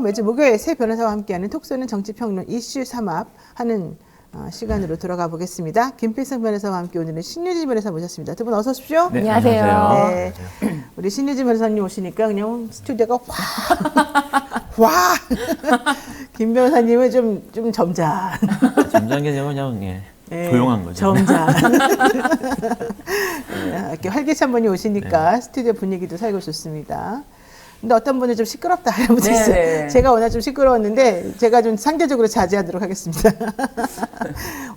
매주 목요일 새 변호사와 함께하는 톡쏘는 정치평론 이슈 삼합하는 시간으로 돌아가 보겠습니다. 김필성 변호사와 함께 오늘은 신유진 변호사 모셨습니다. 두 분 어서 오십시오. 네, 안녕하세요. 네. 우리 신유진 변호사님 오시니까 그냥 스튜디오가 와. 김 변호사님은 좀 점잖. 점잖은 게 아니라 그냥 네, 조용한 거죠. 점잖. 이렇게 활기찬 분이 오시니까 스튜디오 분위기도 살고 좋습니다. 근데 어떤 분은 좀 시끄럽다 이런 분도 있어요. 네. 제가 워낙 좀 시끄러웠는데 제가 좀 상대적으로 자제하도록 하겠습니다.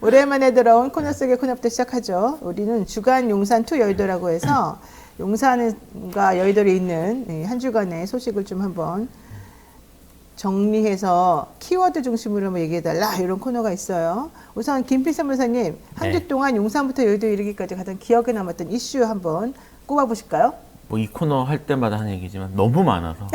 오랜만에 들어온 코너 속의 코너부터 시작하죠. 우리는 주간 용산2 여의도라고 해서 용산과 여의도에 있는 한 주간의 소식을 좀 한번 정리해서 키워드 중심으로 한번 얘기해달라 이런 코너가 있어요. 우선 김필성 변호사님 한 주 동안 용산부터 여의도 이르기까지 가장 기억에 남았던 이슈 한번 꼽아보실까요? 뭐 이 코너 할 때마다 하는 얘기지만 너무 많아서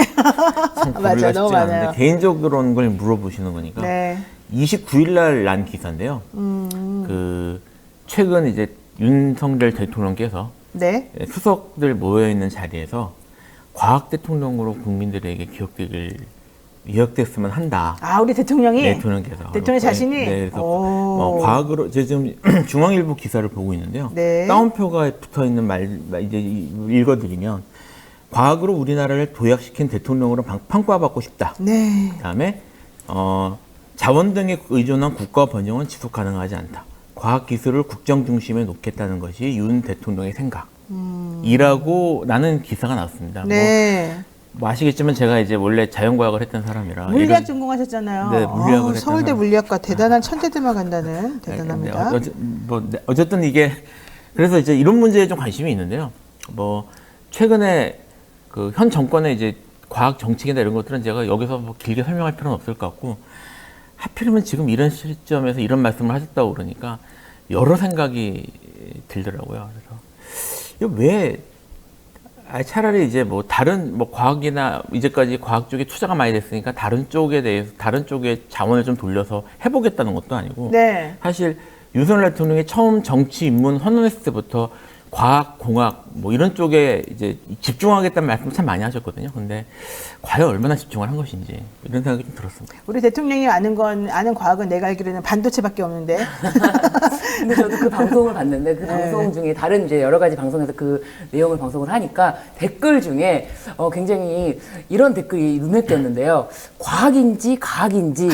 참 맞아, 고르기가 너무 쉽지 않은데 많아요. 개인적으로는 걸 물어보시는 거니까 네. 29일 날 난 기사인데요. 그 최근 이제 윤석열 대통령께서 네. 수석들 모여 있는 자리에서 과학 대통령으로 국민들에게 기억됐으면 한다. 아, 우리 대통령이? 대통령께서. 대통령 자신이? 네, 그래서 오. 과학으로, 제가 지금 중앙일보 기사를 보고 있는데요. 네. 따옴표가 붙어 있는 이제 읽어드리면, 과학으로 우리나라를 도약시킨 대통령으로 평가받고 싶다. 네. 그 다음에, 자원 등에 의존한 국가 번영은 지속 가능하지 않다. 과학 기술을 국정 중심에 놓겠다는 것이 윤 대통령의 생각. 이라고 나는 기사가 나왔습니다. 네. 뭐 아시겠지만 제가 이제 원래 자연과학을 했던 사람이라 물리학 이런- 전공하셨잖아요. 네, 물리학을 했던 서울대 사람. 물리학과 대단한 천재들만 간다는 대단합니다. 어쨌든 이게 그래서 이제 이런 문제에 좀 관심이 있는데요. 뭐 최근에 그 현 정권의 이제 과학 정책이나 이런 것들은 제가 여기서 뭐 길게 설명할 필요는 없을 것 같고 하필이면 지금 이런 시점에서 이런 말씀을 하셨다고 그러니까 여러 생각이 들더라고요. 그래서 이거 왜 차라리 이제 뭐 다른 뭐 과학이나 이제까지 과학 쪽에 투자가 많이 됐으니까 다른 쪽에 대해서 다른 쪽에 자원을 좀 돌려서 해보겠다는 것도 아니고 네. 사실 윤석열 대통령이 처음 정치 입문 선언했을 때부터 과학, 공학 뭐 이런 쪽에 이제 집중하겠다는 말씀을 참 많이 하셨거든요. 근데 과연 얼마나 집중을 한 것인지 이런 생각이 좀 들었습니다. 우리 대통령이 아는 과학은 내가 알기로는 반도체밖에 없는데. 근데 저도 그 방송을 봤는데 그 네. 방송 중에 다른 이제 여러 가지 방송에서 그 내용을 방송을 하니까 댓글 중에 굉장히 이런 댓글이 눈에 띄었는데요. 과학인지 가학인지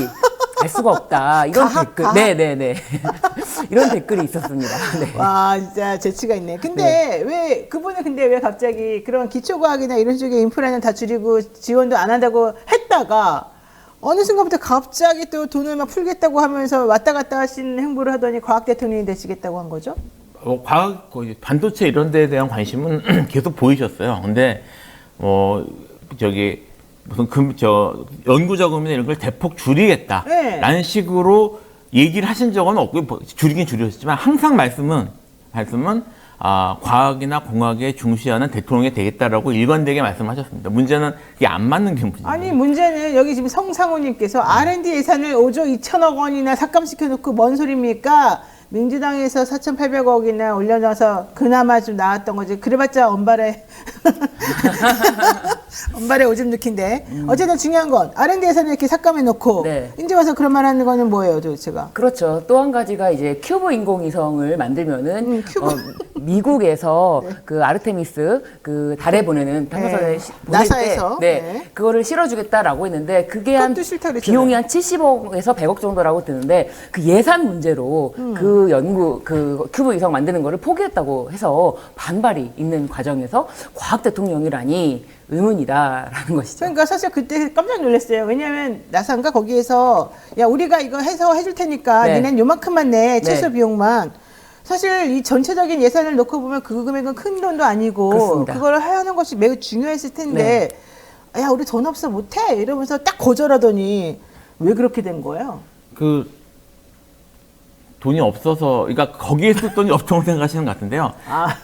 알 수가 없다. 이런 가학, 댓글. 가학? 네네네. 이런 댓글이 있었습니다. 네. 와, 진짜 재치가 있네. 근데 왜 갑자기 그런 기초과학이나 이런 쪽의 인프라는 다 줄이고 지원도 안 한다고 했다가 어느 순간부터 갑자기 또 돈을 막 풀겠다고 하면서 왔다 갔다 하시는 행보를 하더니 과학 대통령이 되시겠다고 한 거죠? 과학, 반도체 이런 데에 대한 관심은 계속 보이셨어요. 근데 무슨 연구 자금이나 이런 걸 대폭 줄이겠다라는 네. 식으로 얘기를 하신 적은 없고 줄이긴 줄였지만 항상 말씀은 과학이나 공학에 중시하는 대통령이 되겠다라고 일관되게 말씀하셨습니다. 문제는 그게 안 맞는 게 문제입니다. 아니 문제는 여기 지금 성상호님께서 R&D 예산을 5조 2천억 원이나 삭감시켜놓고 뭔 소리입니까? 민주당에서 4,800억이나 올려놔서 그나마 좀 나왔던 거지. 그래봤자 언발에 오줌 넣긴데. 어쨌든 중요한 건 R&D 예산을 이렇게 삭감해놓고 네. 이제 와서 그런 말 하는 거는 뭐예요 도대체가? 그렇죠. 또 한 가지가 이제 큐브 인공위성을 만들면은 큐브. 미국에서 그 아르테미스 그 달에 보내는 탐사선을 네. 보낼 나사에서. 때 네. 그거를 실어주겠다라고 했는데 그게 한 그것도 싫다 그랬잖아요. 비용이 한 70억에서 100억 정도라고 드는데 그 예산 문제로 그 연구 그 큐브 위성 만드는 거를 포기했다고 해서 반발이 있는 과정에서 과학 대통령이라니 의문이다라는 것이죠. 그러니까 사실 그때 깜짝 놀랐어요. 왜냐하면 나사인가 거기에서 야 우리가 이거 해서 해줄 테니까 네. 니네는 요만큼만 내 최소 네. 비용만. 사실 이 전체적인 예산을 놓고 보면 그 금액은 큰 돈도 아니고 그렇습니다. 그걸 하는 것이 매우 중요했을 텐데 야 우리 돈 없어 못해 이러면서 딱 거절하더니 왜 그렇게 된 거예요? 돈이 없어서 그러니까 거기에 쓸 돈이 없다고 생각하시는 것 같은데요. 아.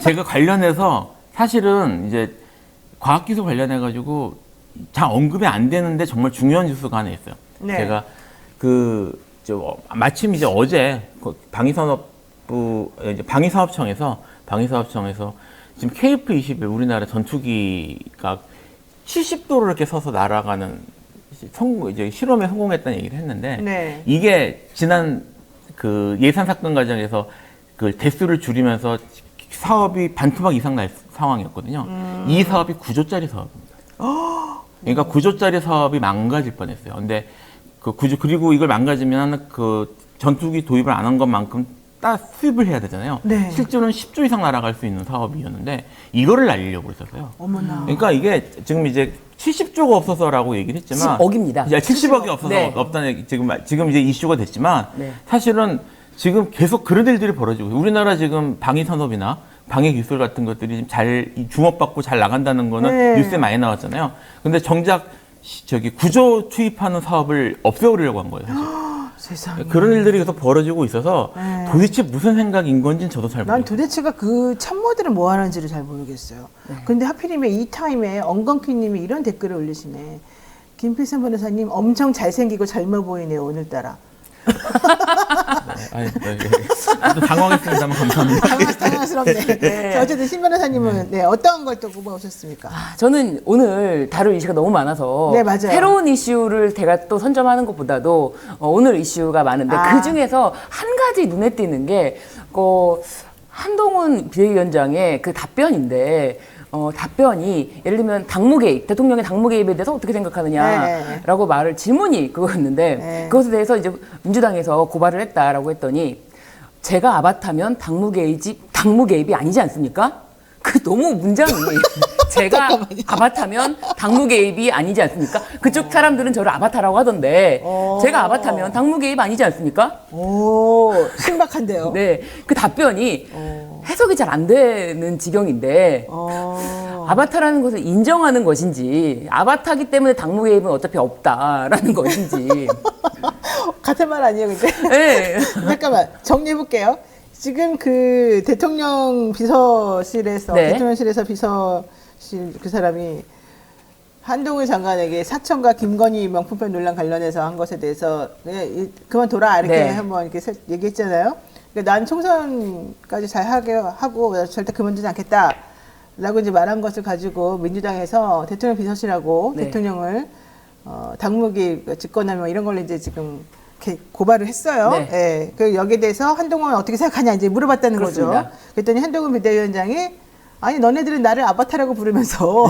제가 관련해서 사실은 이제 과학기술 관련해가지고 잘 언급이 안 되는데 정말 중요한 뉴스가 하나 있어요. 네. 제가 마침 이제 어제 방위사업청에서 지금 KF-21 우리나라 전투기가 70도로 이렇게 서서 날아가는 이제 실험에 성공했다는 얘기를 했는데 네. 이게 지난 그 예산 삭감 과정에서 그 대수를 줄이면서 사업이 반토막 이상 날 상황이었거든요. 이 사업이 9조짜리 사업입니다. 그러니까 9조짜리 사업이 망가질 뻔했어요. 근데 그리고 이걸 망가지면 그 전투기 도입을 안 한 것만큼 수입을 해야 되잖아요. 네. 실제로는 10조 이상 날아갈 수 있는 사업이었는데 이거를 날리려고 했었어요. 어머나. 그러니까 이게 지금 이제 70조가 없어서라고 얘기를 했지만 70억입니다. 70억이 없어서 네. 없다는 얘기, 지금 이제 이슈가 됐지만 네. 사실은 지금 계속 그런 일들이 벌어지고 있어요. 우리나라 지금 방위 산업이나 방위 기술 같은 것들이 지금 잘 주목받고 잘 나간다는 거는 네. 뉴스에 많이 나왔잖아요. 근데 정작 구조 투입하는 사업을 없애버리려고 한 거예요. 사실. 세상에. 그런 일들이 계속 벌어지고 있어서 네. 도대체 무슨 생각인 건지는 저도 잘 난 모르겠어요. 도대체가 그 참모들은 뭐 하는지를 잘 모르겠어요. 근데 하필이면 이 타임에 엉겅퀴님이 이런 댓글을 올리시네. 김필선 변호사님 엄청 잘생기고 젊어 보이네요 오늘따라. 또 당황했습니다만 감사합니다. 당황스럽네. 네. 자, 어쨌든 신 변호사님은 네, 어떤 걸 또 꼽아오셨습니까? 저는 오늘 다룰 이슈가 너무 많아서 네, 맞아요. 새로운 이슈를 제가 또 선점하는 것보다도 오늘 이슈가 많은데 아. 그 중에서 한 가지 눈에 띄는 게 한동훈 비대위원장의 그 답변인데 답변이 예를 들면 당무 개입, 대통령의 당무 개입에 대해서 어떻게 생각하느냐라고 질문이 그거였는데 네. 그것에 대해서 이제 민주당에서 고발을 했다라고 했더니 제가 아바타면 당무 개입이 아니지 않습니까? 그 너무 문장이 제가 아바타면 당무 개입이 아니지 않습니까? 그쪽 사람들은 저를 아바타라고 하던데 제가 아바타면 당무 개입 아니지 않습니까? 오, 신박한데요. 네, 그 답변이 해석이 잘 안 되는 지경인데 아바타라는 것을 인정하는 것인지 아바타기 때문에 당무 개입은 어차피 없다라는 것인지 같은 말 아니에요, 근데? 네. 잠깐만, 정리해볼게요. 지금 그 대통령 비서실에서, 네. 대통령실에서 비서실 그 사람이 한동훈 장관에게 사천과 김건희 명품백 논란 관련해서 한 것에 대해서 그만둬라 이렇게 네. 한번 이렇게 얘기했잖아요. 그러니까 난 총선까지 잘 하게 하고 절대 그만두지 않겠다. 라고 이제 말한 것을 가지고 민주당에서 대통령 비서실하고 네. 대통령을 당무기 직권남용 이런 걸로 이제 지금 이렇게 고발을 했어요. 네. 예. 그 여기에 대해서 한동훈은 어떻게 생각하냐 이제 물어봤다는 그렇습니다. 거죠. 그랬더니 한동훈 비대위원장이 아니 너네들은 나를 아바타라고 부르면서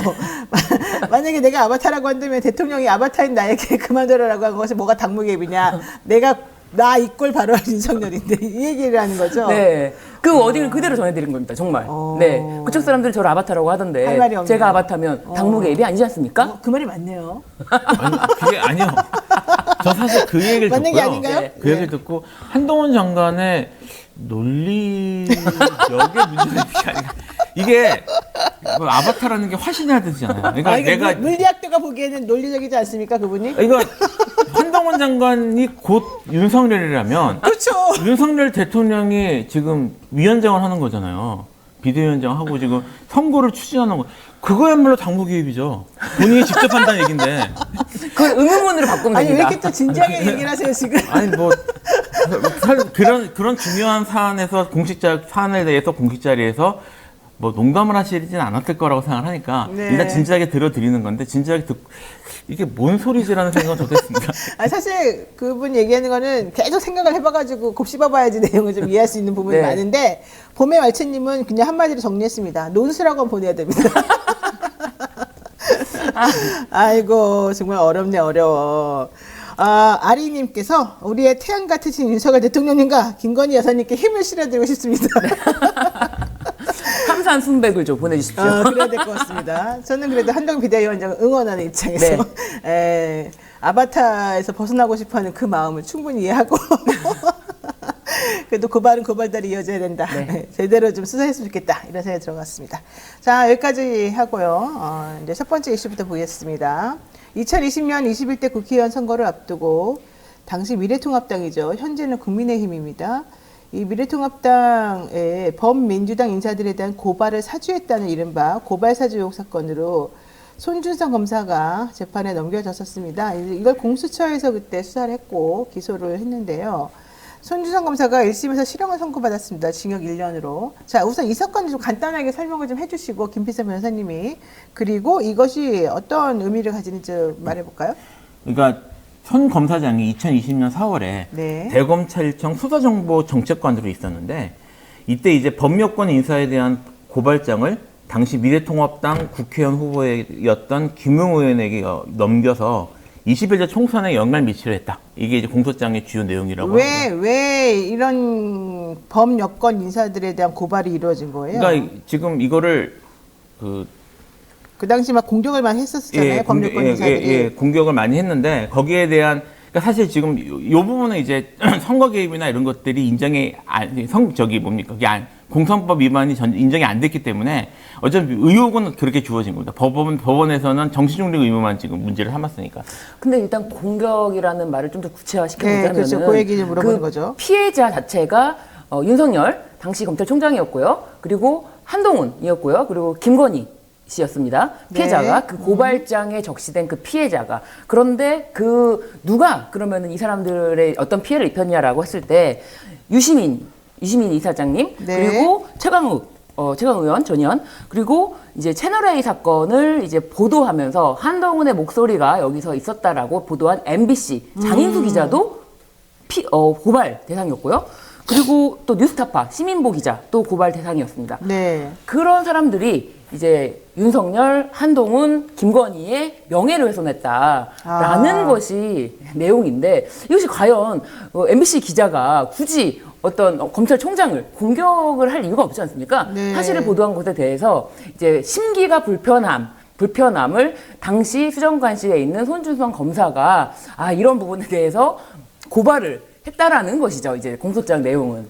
만약에 내가 아바타라고 한다면 대통령이 아바타인 나에게 그만둬라라고 한 것이 뭐가 당무개입이냐. 내가 나 이꼴 바로 한 윤석열인데 이 얘기를 하는 거죠. 네. 그 워딩을 그대로 전해드린 겁니다. 정말. 네. 그쪽 사람들이 저를 아바타라고 할 말이 하던데 없네요. 제가 아바타면 당무 개입이 아니지 않습니까? 그 말이 맞네요. 아니, 그게 아니요. 저 사실 그 얘기를 맞는 듣고요. 게 아닌가요? 네. 그 얘기를 듣고 한동훈 장관의 논리력에 문제가 있는 게 아니라 이게 뭐 아바타라는 게 화신해야 되잖아요. 그러니까 아니, 내가 물리학도가 보기에는 논리적이지 않습니까, 그분이? 이거 한동훈 장관이 곧 윤석열이라면 그렇죠. 윤석열 대통령이 지금 위원장을 하는 거잖아요. 비대위원장 하고 지금 선거를 추진하는 거. 그거야말로 당무 개입이죠. 본인이 직접 한다는 얘긴데. 그걸 의문문으로 바꾸면 아니 왜 됩니다. 이렇게 또 진지하게 얘기를 하세요 지금? 아니 뭐 그런 중요한 사안에서 사안에 대해서 공식 자리에서 뭐 농담을 하시진 않았을 거라고 생각을 하니까 네. 일단 진지하게 들어드리는 건데 진지하게 듣고 이게 뭔 소리지라는 생각은 저도 했습니다. 아 사실 그분 얘기하는 거는 계속 생각을 해봐가지고 곱씹어봐야지 내용을 좀 이해할 수 있는 부분이 네. 많은데 봄의 말채님은 그냥 한마디로 정리했습니다. 논술하고 보내야 됩니다. 아이고 정말 어렵네 어려워. 아리님께서 우리의 태양 같으신 윤석열 대통령님과 김건희 여사님께 힘을 실어드리고 싶습니다. 감사한 순백을 좀 보내주십시오. 그래야 될 것 같습니다. 저는 그래도 한동훈 비대위원장을 응원하는 입장에서 아바타에서 벗어나고 싶어하는 그 마음을 충분히 이해하고 그래도 고발은 고발대로 이어져야 된다. 네. 제대로 좀 수사했으면 좋겠다. 이런 생각이 들어갔습니다. 자 여기까지 하고요. 이제 첫 번째 이슈부터 보겠습니다. 2020년 21대 국회의원 선거를 앞두고 당시 미래통합당이죠. 현재는 국민의힘입니다. 이 미래통합당의 범민주당 인사들에 대한 고발을 사주했다는 이른바 고발사주 의혹 사건으로 손준성 검사가 재판에 넘겨졌었습니다. 이걸 공수처에서 그때 수사를 했고 기소를 했는데요. 손준성 검사가 1심에서 실형을 선고받았습니다. 징역 1년으로. 자, 우선 이 사건을 좀 간단하게 설명을 좀 해주시고 김필선 변호사님이 그리고 이것이 어떤 의미를 가지는지 말해볼까요? 그러니까 손 검사장이 2020년 4월에 네. 대검찰청 수사정보정책관으로 있었는데 이때 이제 법여권 인사에 대한 고발장을 당시 미래통합당 국회의원 후보였던 김웅 의원에게 넘겨서 21대 총선에 영향을 미치려 했다. 이게 이제 공소장의 주요 내용이라고 합니다. 왜 이런 범여권 인사들에 대한 고발이 이루어진 거예요? 그러니까 지금 이거를 그 당시 막 공격을 많이 했었잖아요. 범여권 인사들이. 공격을 많이 했는데 거기에 대한 그러니까 사실 지금 요 부분은 이제 선거 개입이나 이런 것들이 인정이 공선법 위반이 인정이 안 됐기 때문에 어차피 의혹은 그렇게 주어진 겁니다. 법원에서는 정치중립 의무만 지금 문제를 삼았으니까. 근데 일단 공격이라는 말을 좀 더 구체화시켜보자면은 네, 그렇죠. 그 얘기 좀 물어보는 거죠. 피해자 자체가 윤석열 당시 검찰총장이었고요. 그리고 한동훈이었고요. 그리고 김건희 씨였습니다. 피해자가 네. 그 고발장에 적시된 그 피해자가. 그런데 누가 그러면은 이 사람들의 어떤 피해를 입혔냐라고 했을 때 유시민 이사장님, 네. 그리고 최강 의원 전의원, 그리고 이제 채널A 사건을 이제 보도하면서 한동훈의 목소리가 여기서 있었다라고 보도한 MBC 장인수 기자도 고발 대상이었고요. 그리고 또 뉴스타파 시민보 기자 또 고발 대상이었습니다. 네. 그런 사람들이 이제 윤석열, 한동훈, 김건희의 명예를 훼손했다라는 것이 내용인데 이것이 과연 MBC 기자가 굳이 어떤 검찰총장을 공격을 할 이유가 없지 않습니까? 네. 사실을 보도한 것에 대해서 이제 심기가 불편함을 당시 수정관실에 있는 손준성 검사가 이런 부분에 대해서 고발을 했다라는 것이죠. 이제 공소장 내용은.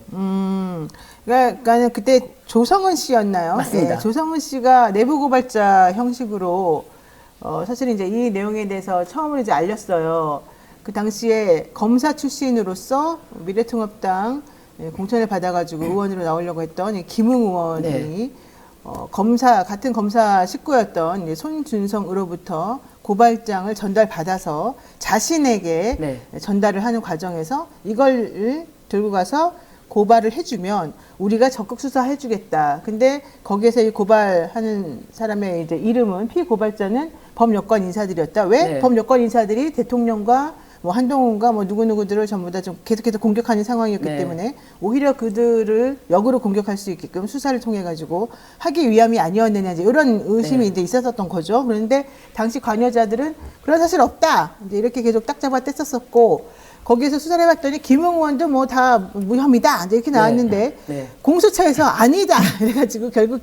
그러니까 그때 조성은 씨였나요? 맞습니다. 네, 조성은 씨가 내부 고발자 형식으로 사실은 이제 이 내용에 대해서 처음으로 이제 알렸어요. 그 당시에 검사 출신으로서 미래통합당 공천을 받아가지고 의원으로 나오려고 했던 이 김웅 의원이 네. 같은 검사 식구였던 이 손준성으로부터 고발장을 전달받아서 자신에게 네. 전달을 하는 과정에서 이걸 들고 가서 고발을 해주면 우리가 적극 수사해주겠다. 근데 거기에서 이 고발하는 사람의 이제 이름은 피고발자는 범여권 인사들이었다. 왜? 네. 범여권 인사들이 대통령과 뭐 한동훈과 뭐 누구누구들을 전부 다 좀 계속해서 공격하는 상황이었기 네. 때문에 오히려 그들을 역으로 공격할 수 있게끔 수사를 통해 가지고 하기 위함이 아니었느냐 이제 이런 의심이 네. 이제 있었던 거죠. 그런데 당시 관여자들은 그런 사실 없다. 이제 이렇게 계속 딱 잡아 뗐었었고 거기에서 수사를 해봤더니 김웅 의원도 뭐 다 무혐의다 이제 이렇게 나왔는데 네. 공수처에서 아니다 이래가지고 결국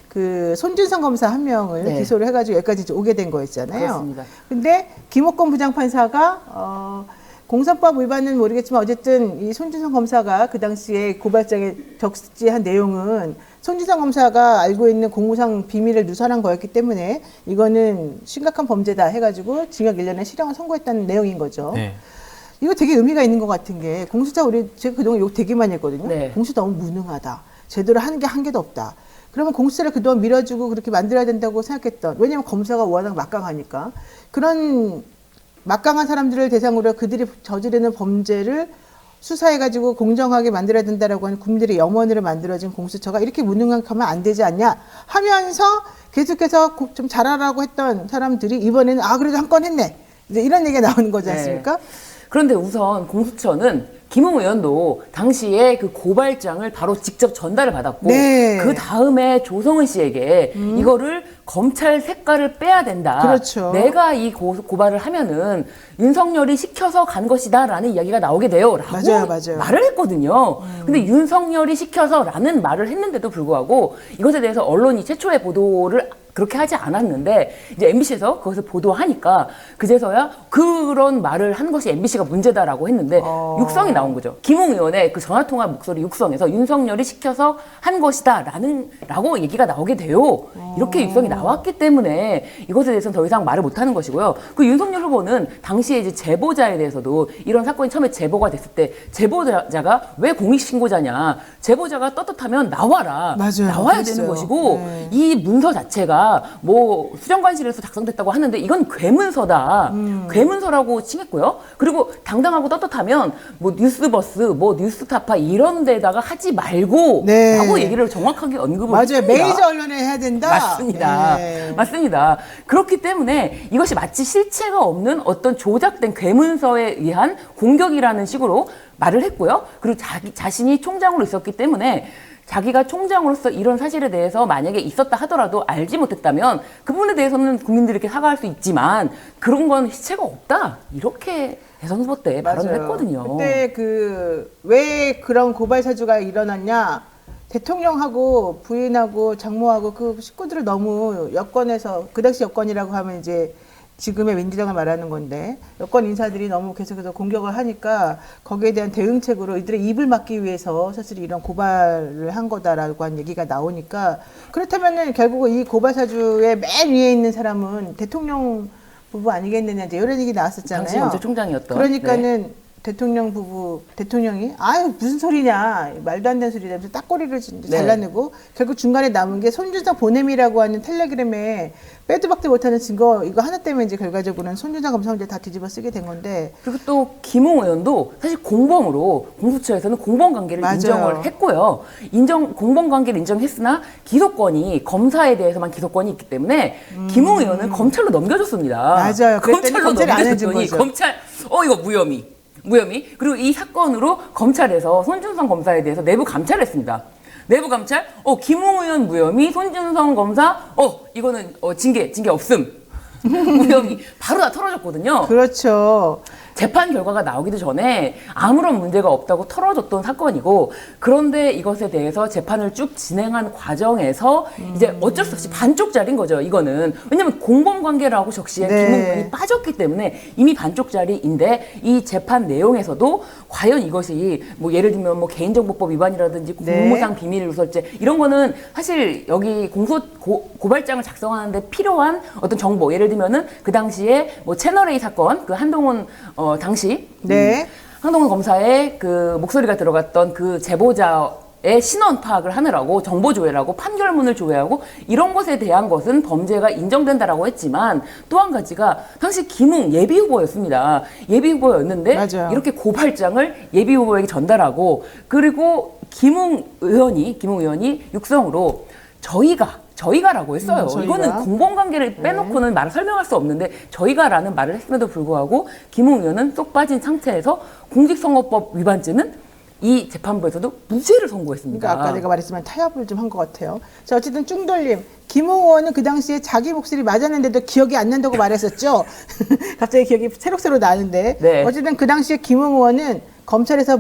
그 손준성 검사 한 명을 네. 기소를 해가지고 여기까지 이제 오게 된 거였잖아요. 그렇습니다. 근데 김옥건 부장판사가 공선법 위반은 모르겠지만 어쨌든 이 손준성 검사가 그 당시에 고발장에 적시한 내용은 손준성 검사가 알고 있는 공무상 비밀을 누설한 거였기 때문에 이거는 심각한 범죄다 해가지고 징역 1년의 실형을 선고했다는 내용인 거죠. 네. 이거 되게 의미가 있는 것 같은 게 공수처 제가 그동안 욕 되게 많이 했거든요. 네. 공수처 너무 무능하다. 제대로 하는 게 한 개도 없다. 그러면 공수처를 그동안 밀어주고 그렇게 만들어야 된다고 생각했던, 왜냐하면 검사가 워낙 막강하니까 그런 막강한 사람들을 대상으로 그들이 저지르는 범죄를 수사해가지고 공정하게 만들어야 된다라고 하는 국민들의 염원으로 만들어진 공수처가 이렇게 무능하면 안 되지 않냐 하면서 계속해서 좀 잘하라고 했던 사람들이 이번에는 그래도 한 건 했네. 이제 이런 얘기가 나오는 거지 않습니까? 네. 그런데 우선 공수처는 김웅 의원도 당시에 그 고발장을 바로 직접 전달을 받았고 네. 그 다음에 조성은 씨에게 이거를 검찰 색깔을 빼야 된다. 그렇죠. 내가 이 고발을 하면은 윤석열이 시켜서 간 것이다라는 이야기가 나오게 돼요라고 맞아요. 말을 했거든요. 근데 윤석열이 시켜서라는 말을 했는데도 불구하고 이것에 대해서 언론이 최초의 보도를 그렇게 하지 않았는데 이제 MBC에서 그것을 보도하니까 그제서야 그런 말을 한 것이 MBC가 문제다라고 했는데 육성이 나온 거죠. 김웅 의원의 그 전화통화 목소리 육성에서 윤석열이 시켜서 한 것이다라고 얘기가 나오게 돼요. 이렇게 육성이 나왔기 때문에 이것에 대해서는 더 이상 말을 못하는 것이고요. 그 윤석열 후보는 당시에 이제 제보자에 대해서도 이런 사건이 처음에 제보가 됐을 때 제보자가 왜 공익신고자냐, 제보자가 떳떳하면 나와라, 맞아요. 나와야 그랬어요. 되는 것이고 네. 이 문서 자체가 문서가 뭐 수정관실에서 작성됐다고 하는데 이건 괴문서다. 괴문서라고 칭했고요. 그리고 당당하고 떳떳하면 뭐 뉴스버스, 뭐 뉴스타파 이런 데다가 하지 말고 네. 라고 얘기를 정확하게 언급을 맞아요. 했습니다. 메이저 언론에 해야 된다. 맞습니다. 네. 맞습니다. 그렇기 때문에 이것이 마치 실체가 없는 어떤 조작된 괴문서에 의한 공격이라는 식으로 말을 했고요. 그리고 자신이 총장으로 있었기 때문에 자기가 총장으로서 이런 사실에 대해서 만약에 있었다 하더라도 알지 못했다면 그 부분에 대해서는 국민들에게 사과할 수 있지만 그런 건 실체가 없다. 이렇게 대선 후보 때 발언을 맞아요. 했거든요. 그때 왜 그런 고발 사주가 일어났냐? 대통령하고 부인하고 장모하고 그 식구들을 너무 여권에서 그 당시 여권이라고 하면 이제 지금의 민주당을 말하는 건데 여권 인사들이 너무 계속해서 공격을 하니까 거기에 대한 대응책으로 이들의 입을 막기 위해서 사실 이런 고발을 한 거다라고 한 얘기가 나오니까 그렇다면은 결국 이 고발 사주의 맨 위에 있는 사람은 대통령 부부 아니겠느냐 이제 이런 얘기 나왔었잖아요. 당시 먼저 총장이었던. 그러니까는 네. 대통령 부부 대통령이 아유 무슨 소리냐 말도 안 되는 소리다 하면서 딱꼬리를 잘라내고 결국 중간에 남은 게 손준성 보냄이라고 하는 텔레그램에 빼도 박도 못하는 증거 이거 하나 때문에 이제 결과적으로는 손준성 검사 문제 다 뒤집어 쓰게 된 건데 그리고 또 김웅 의원도 사실 공범으로 공수처에서는 공범 관계를 맞아요. 인정을 했고요. 공범 관계를 인정했으나 기소권이 검사에 대해서만 기소권이 있기 때문에 김웅 의원은 검찰로 넘겨줬습니다. 맞아요. 그랬더니 검찰로 검찰이 안 해준 넘겨줬더니 거죠. 검찰 이거 무혐의. 그리고 이 사건으로 검찰에서 손준성 검사에 대해서 내부 감찰을 했습니다. 내부 감찰, 김웅 의원 무혐의, 손준성 검사, 이거는 징계 없음. 무혐의. 바로 다 털어졌거든요. 그렇죠. 재판 결과가 나오기도 전에 아무런 문제가 없다고 털어줬던 사건이고 그런데 이것에 대해서 재판을 쭉 진행한 과정에서 이제 어쩔 수 없이 반쪽짜리인 거죠. 이거는 왜냐하면 공범관계라고 적시에 네. 김웅 의원이 빠졌기 때문에 이미 반쪽짜리인데 이 재판 내용에서도 과연 이것이 뭐 예를 들면 뭐 개인정보법 위반이라든지 네. 공무상 비밀 누설죄 이런 거는 사실 여기 고발장을 작성하는데 필요한 어떤 정보 예를 들면은 그 당시에 뭐 채널A 사건 그 한동훈 당시 네. 한동훈 검사의 그 목소리가 들어갔던 그 제보자의 신원 파악을 하느라고 정보 조회라고 판결문을 조회하고 이런 것에 대한 것은 범죄가 인정된다라고 했지만 또 한 가지가 당시 김웅 예비 후보였습니다. 예비 후보였는데 맞아요. 이렇게 고발장을 예비 후보에게 전달하고 그리고 김웅 의원이 육성으로 저희가라고 했어요. 저희가. 이거는 공범관계를 빼놓고는 말을 설명할 수 없는데 저희가라는 말을 했음에도 불구하고 김웅 의원은 쏙 빠진 상태에서 공직선거법 위반죄는 이 재판부에서도 무죄를 선고했습니다. 그러니까 아까 내가 말했지만 타협을 좀 한 것 같아요. 자 어쨌든 쭝돌림 김웅 의원은 그 당시에 자기 목소리 맞았는데도 기억이 안 난다고 말했었죠. 갑자기 기억이 새록새록 나는데 네. 어쨌든 그 당시에 김웅 의원은 검찰에서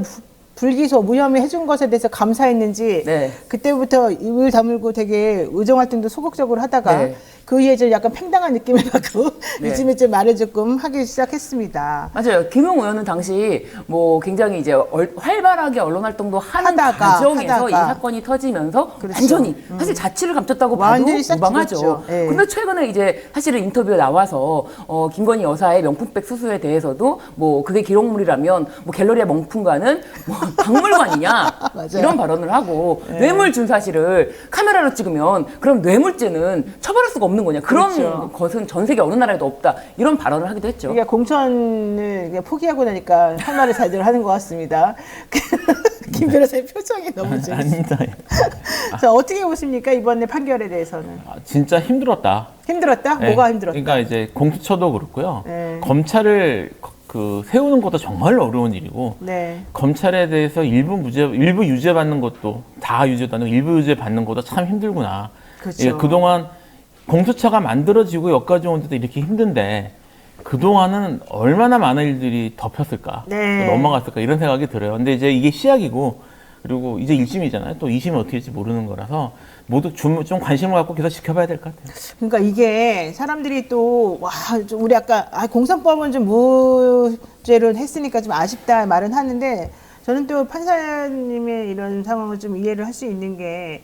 불기소 무혐의 해준 것에 대해서 감사했는지 네. 그때부터 입을 다물고 되게 의정활동도 소극적으로 하다가 네. 그 이후에 좀 약간 팽당한 느낌을 받고 네. 요즘에 좀 말을 조금 하기 시작했습니다. 맞아요. 김웅 의원은 당시 뭐 굉장히 이제 활발하게 언론 활동도 하는 하다가. 과정에서 이 사건이 터지면서 그렇죠. 완전히 사실 자취를 감췄다고 봐도 완전히 싹 무방하죠. 죽었죠. 예. 근데 최근에 이제 사실은 인터뷰에 나와서 김건희 여사의 명품백 수수에 대해서도 뭐 그게 기록물이라면 뭐 갤러리아 명품관은 뭐 박물관이냐 맞아요. 이런 발언을 하고 뇌물 준 사실을 카메라로 찍으면 그럼 뇌물죄는 처벌할 수가 없는 거냐 그런 그렇죠. 것은 전 세계 어느 나라에도 없다 이런 발언을 하기도 했죠. 그러니까 공천을 포기하고 나니까 할 말을 잘들 하는 것 같습니다. 김 변호사의 표정이 너무 재밌어요. 아닙니다. 자, 어떻게 보십니까? 이번에 판결에 대해서는. 진짜 힘들었다. 힘들었다? 네. 뭐가 힘들었다? 그러니까 이제 공수처도 그렇고요. 네. 검찰을 세우는 것도 정말 어려운 일이고 네. 검찰에 대해서 일부 유죄 받는 것도 다 유죄도 아니고 일부 유죄 받는 것도 참 힘들구나. 그렇죠. 예, 그동안 공수처가 만들어지고 여기까지 오는데도 이렇게 힘든데 그동안은 얼마나 많은 일들이 덮였을까, 네. 넘어갔을까 이런 생각이 들어요. 근데 이제 이게 시작이고 그리고 이제 1심이잖아요. 또 2심은 어떻게 될지 모르는 거라서 모두 좀 관심을 갖고 계속 지켜봐야 될 것 같아요. 그러니까 이게 사람들이 또, 좀 우리 아까, 공선법은 좀 무죄로 했으니까 좀 아쉽다 말은 하는데 저는 또 판사님의 이런 상황을 좀 이해를 할 수 있는 게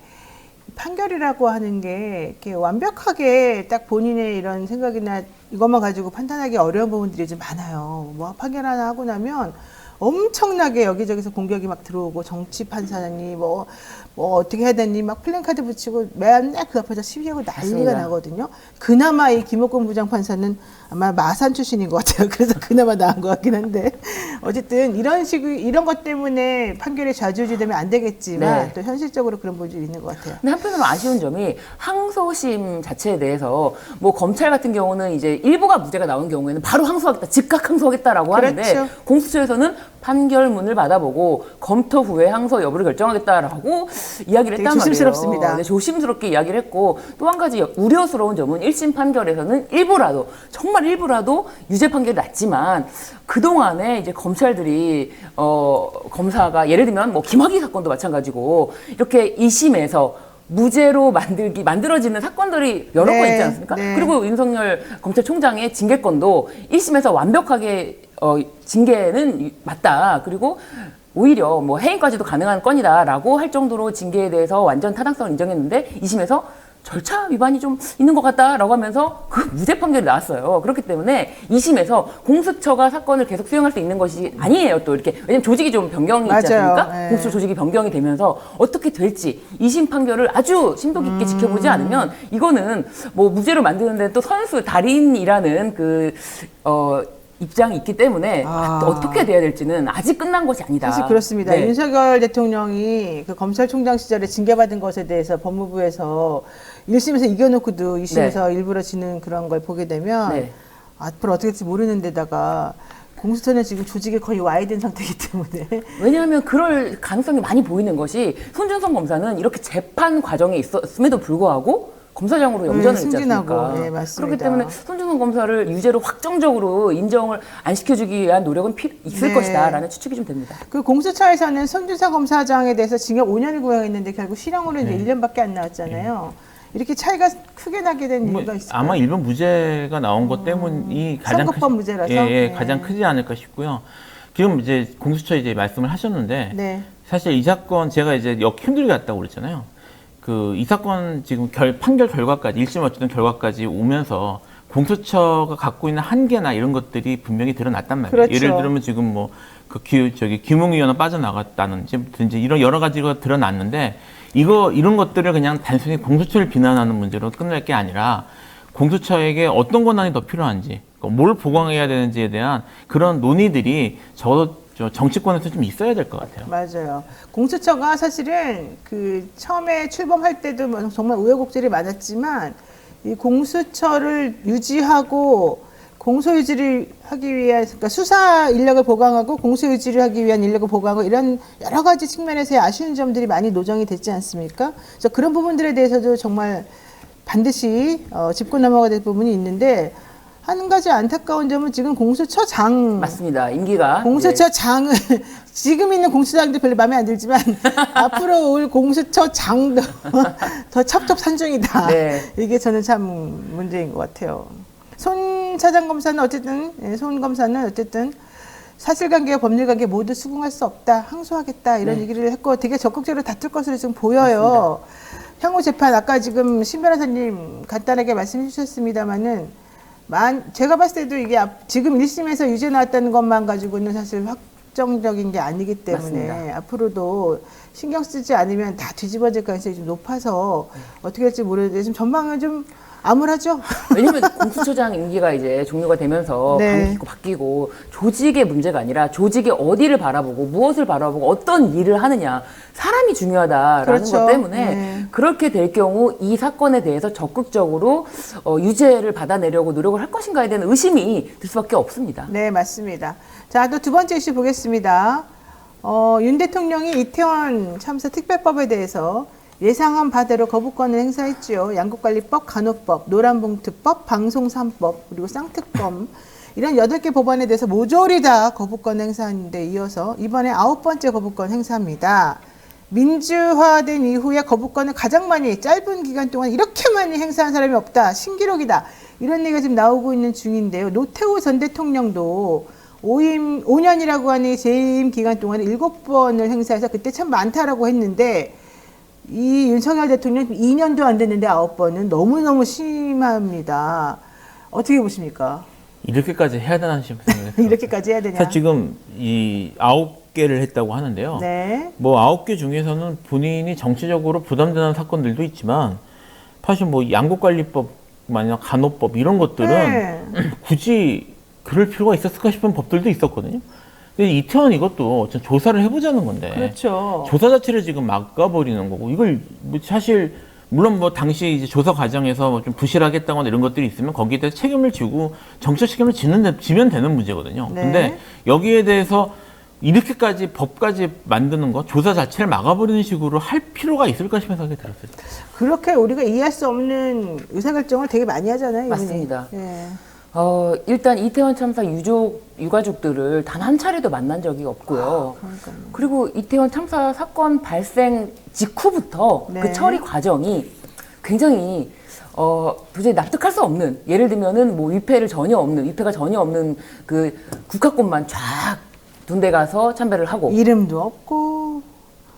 판결이라고 하는 게 이렇게 완벽하게 딱 본인의 이런 생각이나 이것만 가지고 판단하기 어려운 부분들이 좀 많아요. 뭐 판결 하나 하고 나면 엄청나게 여기저기서 공격이 막 들어오고 정치 판사니 뭐 어떻게 해야 되니 막 플랜카드 붙이고 맨날 그 앞에서 시위하고 난리가 맞습니다. 나거든요. 그나마 이 김옥건 부장판사는 아마 마산 출신인 것 같아요. 그래서 그나마 나은 것 같긴 한데 어쨌든 이런 것 때문에 판결이 좌지우지되면 안 되겠지만 네. 또 현실적으로 그런 부분이 있는 것 같아요. 근데 한편으로 아쉬운 점이 항소심 자체에 대해서 뭐 검찰 같은 경우는 이제 일부가 무죄가 나온 경우에는 바로 항소하겠다, 즉각 항소하겠다라고 하는데 그렇죠. 공수처에서는 판결문을 받아보고 검토 후에 항소 여부를 결정하겠다라고 이야기를 되게 했단 조심스럽습니다. 말이에요. 네, 조심스럽게 이야기를 했고 또 한 가지 우려스러운 점은 1심 판결에서는 일부라도 정말 일부라도 유죄 판결이 났지만 그동안에 이제 검찰들이 검사가 예를 들면 뭐 김학의 사건도 마찬가지고 이렇게 2심에서 무죄로 만들어지는 사건들이 여러 네, 건 있지 않습니까? 네. 그리고 윤석열 검찰총장의 징계권도 1심에서 완벽하게 징계는 맞다. 그리고 오히려 뭐 해임까지도 가능한 건이다라고 할 정도로 징계에 대해서 완전 타당성을 인정했는데 2심에서 절차 위반이 좀 있는 것 같다라고 하면서 그 무죄 판결이 나왔어요. 그렇기 때문에 2심에서 공수처가 사건을 계속 수행할 수 있는 것이 아니에요. 또 이렇게 왜냐면 조직이 좀 변경이 있지 맞아요. 않습니까? 네. 공수처 조직이 변경이 되면서 어떻게 될지 2심 판결을 아주 심도 깊게 지켜보지 않으면 이거는 뭐 무죄로 만드는데 또 선수 달인이라는 입장이 있기 때문에 어떻게 돼야 될지는 아직 끝난 것이 아니다. 사실 그렇습니다. 네. 윤석열 대통령이 그 검찰총장 시절에 징계받은 것에 대해서 법무부에서 1심에서 이겨놓고도 2심에서 일부러 지는 그런 걸 보게 되면 네. 앞으로 어떻게 될지 모르는 데다가 공수처는 지금 조직에 거의 와해된 상태이기 때문에 왜냐하면 그럴 가능성이 많이 보이는 것이 손준성 검사는 이렇게 재판 과정에 있었음에도 불구하고 검사장으로 영전을 했지 승진하고, 않습니까? 네, 맞습니다. 그렇기 때문에 손준성 검사를 유죄로 확정적으로 인정을 안 시켜주기 위한 노력은 있을 네. 것이다라는 추측이 좀 됩니다. 그 공수처에서는 손준성 검사장에 대해서 징역 5년을 구형했는데 결국 실형으로 이제 1년밖에 안 나왔잖아요. 이렇게 차이가 크게 나게 된 뭐 이유가 있을까요? 아마 일본 무죄가 나온 것 때문이 가장 선거법 무죄라서? 예, 네. 가장 크지 않을까 싶고요. 지금 이제 공수처 이제 말씀을 하셨는데 네. 사실 이 사건 제가 이제 힘들게 갔다고 그랬잖아요. 이 사건 지금 판결 결과까지 1심 어쨌든 결과까지 오면서 공수처가 갖고 있는 한계나 이런 것들이 분명히 드러났단 말이에요. 그렇죠. 예를 들면 지금 뭐 김웅의원은 빠져나갔다든지 이런 여러 가지가 드러났는데 이런 것들을 그냥 단순히 공수처를 비난하는 문제로 끝낼 게 아니라 공수처에게 어떤 권한이 더 필요한지, 뭘 보강해야 되는지에 대한 그런 논의들이 정치권에서 좀 있어야 될 것 같아요. 맞아요. 공수처가 사실은 그 처음에 출범할 때도 뭐 정말 우여곡절이 많았지만 이 공수처를 유지하고 공소 유지를 하기 위한 그러니까 수사 인력을 보강하고 공소 유지를 하기 위한 인력을 보강하고 이런 여러 가지 측면에서의 아쉬운 점들이 많이 노정이 됐지 않습니까? 그래서 그런 부분들에 대해서도 정말 반드시 짚고 넘어가야 될 부분이 있는데 한 가지 안타까운 점은 지금 공수처장 맞습니다. 임기가 공수처장을 지금 있는 공수처장도 별로 마음에 안 들지만 앞으로 올 공수처장도 더 첩첩산중이다. 네. 이게 저는 참 문제인 것 같아요. 손 차장검사는 어쨌든 손 검사는 어쨌든 사실관계와 법률관계 모두 수긍할 수 없다. 항소하겠다. 이런 네. 얘기를 했고 되게 적극적으로 다툴 것으로 지금 보여요. 향후 재판 아까 지금 신 변호사님 간단하게 말씀해 주셨습니다마는 제가 봤을 때도 이게 지금 1심에서 유죄 나왔다는 것만 가지고는 사실 확정적인 게 아니기 때문에 맞습니다. 앞으로도 신경 쓰지 않으면 다 뒤집어질 가능성이 좀 높아서 어떻게 될지 모르는데 지금 전망은 좀 암울하죠. 왜냐면 공수처장 임기가 이제 종료가 되면서 네. 바뀌고 조직의 문제가 아니라 조직이 어디를 바라보고 무엇을 바라보고 어떤 일을 하느냐 사람이 중요하다라는 그렇죠. 것 때문에 네. 그렇게 될 경우 이 사건에 대해서 적극적으로 유죄를 받아내려고 노력을 할 것인가에 대한 의심이 들 수밖에 없습니다. 네, 맞습니다. 자, 또 두 번째 이슈 보겠습니다. 윤 대통령이 이태원 참사 특별법에 대해서 예상한 바대로 거부권을 행사했지요. 양국관리법, 간호법, 노란봉투법, 방송3법, 그리고 쌍특검 이런 8개 법안에 대해서 모조리 다 거부권 행사한 데 이어서 이번에 9번째 거부권 행사합니다. 민주화된 이후에 거부권을 가장 많이 짧은 기간 동안 이렇게 많이 행사한 사람이 없다. 신기록이다. 이런 얘기가 지금 나오고 있는 중인데요. 노태우 전 대통령도 5년이라고 하는 재임 기간 동안에 7번을 행사해서 그때 참 많다라고 했는데 이 윤석열 대통령 2년도 안 됐는데 9번은 너무너무 심합니다. 어떻게 보십니까? 이렇게까지 해야 되나 싶은 생각이 들어요. 이렇게까지 해야 되냐? 사실 지금 이 9개를 했다고 하는데요. 네. 뭐 9개 중에서는 본인이 정치적으로 부담되는 사건들도 있지만 사실 뭐 양국관리법, 만약 간호법 이런 것들은 네. 굳이 그럴 필요가 있었을까 싶은 법들도 있었거든요. 근데 이태원 이것도 좀 조사를 해보자는 건데 그렇죠. 조사 자체를 지금 막아버리는 거고 이걸 뭐 사실 물론 뭐 당시 이제 조사 과정에서 뭐좀 부실하겠다거나 이런 것들이 있으면 거기에 대해서 책임을 지고 정책 책임을 지면 되는 문제거든요. 네. 근데 여기에 대해서 이렇게까지 법까지 만드는 거 조사 자체를 막아버리는 식으로 할 필요가 있을까 싶은 생각이 들었어요. 그렇게 우리가 이해할 수 없는 의사결정을 되게 많이 하잖아요. 이분이. 맞습니다. 예. 일단 이태원 참사 유가족들을 단 한 차례도 만난 적이 없고요. 그러니까요. 그리고 이태원 참사 사건 발생 직후부터 네. 그 처리 과정이 굉장히 도저히 납득할 수 없는, 예를 들면은 뭐 위패가 전혀 없는 그 국화꽃만 쫙 둔데 가서 참배를 하고, 이름도 없고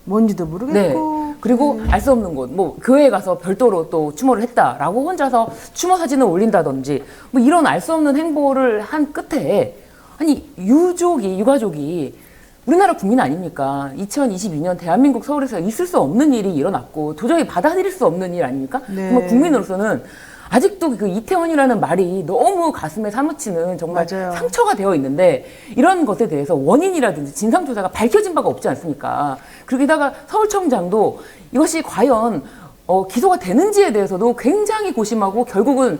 뭔지도 네. 모르겠고. 그리고 알 수 없는 곳, 뭐 교회에 가서 별도로 또 추모를 했다라고 혼자서 추모 사진을 올린다든지 뭐 이런 알 수 없는 행보를 한 끝에, 아니 유가족이 우리나라 국민 아닙니까? 2022년 대한민국 서울에서 있을 수 없는 일이 일어났고 도저히 받아들일 수 없는 일 아닙니까? 네. 정말 국민으로서는 아직도 그 이태원이라는 말이 너무 가슴에 사무치는 정말 맞아요. 상처가 되어 있는데, 이런 것에 대해서 원인이라든지 진상조사가 밝혀진 바가 없지 않습니까? 그러게다가 서울청장도 이것이 과연 기소가 되는지에 대해서도 굉장히 고심하고 결국은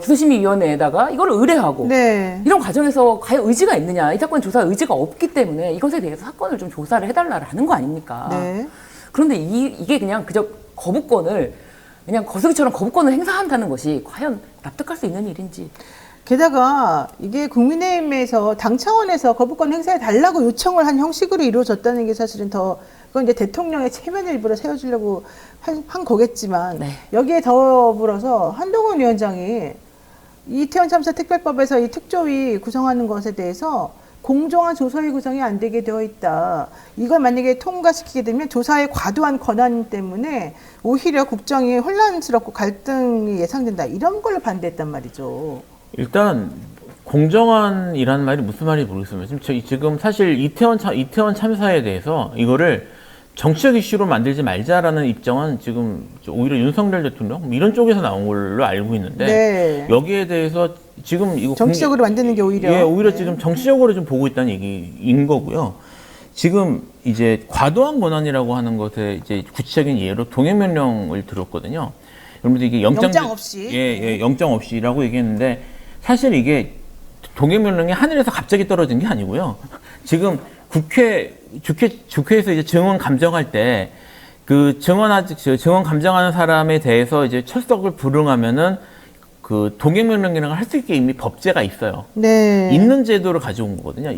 기소심의위원회에다가 이걸 의뢰하고, 네. 이런 과정에서 과연 의지가 있느냐, 이 사건 조사 의지가 없기 때문에 이것에 대해서 사건을 좀 조사를 해달라는 거 아닙니까? 네. 그런데 이게 그냥 그저 그냥 거수기처럼 거부권을 행사한다는 것이 과연 납득할 수 있는 일인지. 게다가 이게 국민의힘에서 당 차원에서 거부권 행사해 달라고 요청을 한 형식으로 이루어졌다는 게 사실은 더, 그건 이제 대통령의 체면을 일부러 세워주려고 한 거겠지만, 네. 여기에 더불어서 한동훈 위원장이 이태원 참사 특별법에서 이 특조위 구성하는 것에 대해서 공정한 조사위 구성이 안 되게 되어 있다. 이걸 만약에 통과시키게 되면 조사의 과도한 권한 때문에 오히려 국정이 혼란스럽고 갈등이 예상된다. 이런 걸로 반대했단 말이죠. 일단 공정한이라는 말이 무슨 말인지 모르겠습니다. 지금 사실 이태원 참사에 대해서 이거를 정치적 이슈로 만들지 말자라는 입장은 지금 오히려 윤석열 대통령 이런 쪽에서 나온 걸로 알고 있는데, 네. 여기에 대해서 지금 이거 정치적으로 만드는 게 오히려. 예, 오히려 네. 지금 정치적으로 좀 보고 있다는 얘기인 거고요. 지금 이제 과도한 권한이라고 하는 것에 이제 구체적인 예로 동행명령을 들었거든요. 여러분들 이게 영장 없이. 예, 영장 없이라고 얘기했는데, 사실 이게 동행명령이 하늘에서 갑자기 떨어진 게 아니고요. 지금 국회에서 이제 증언 감정할 때 그 증언 감정하는 사람에 대해서 이제 철석을 불응하면은 그 동행명령이라는 걸 할 수 있게 이미 법제가 있어요. 네. 있는 제도를 가져온 거거든요.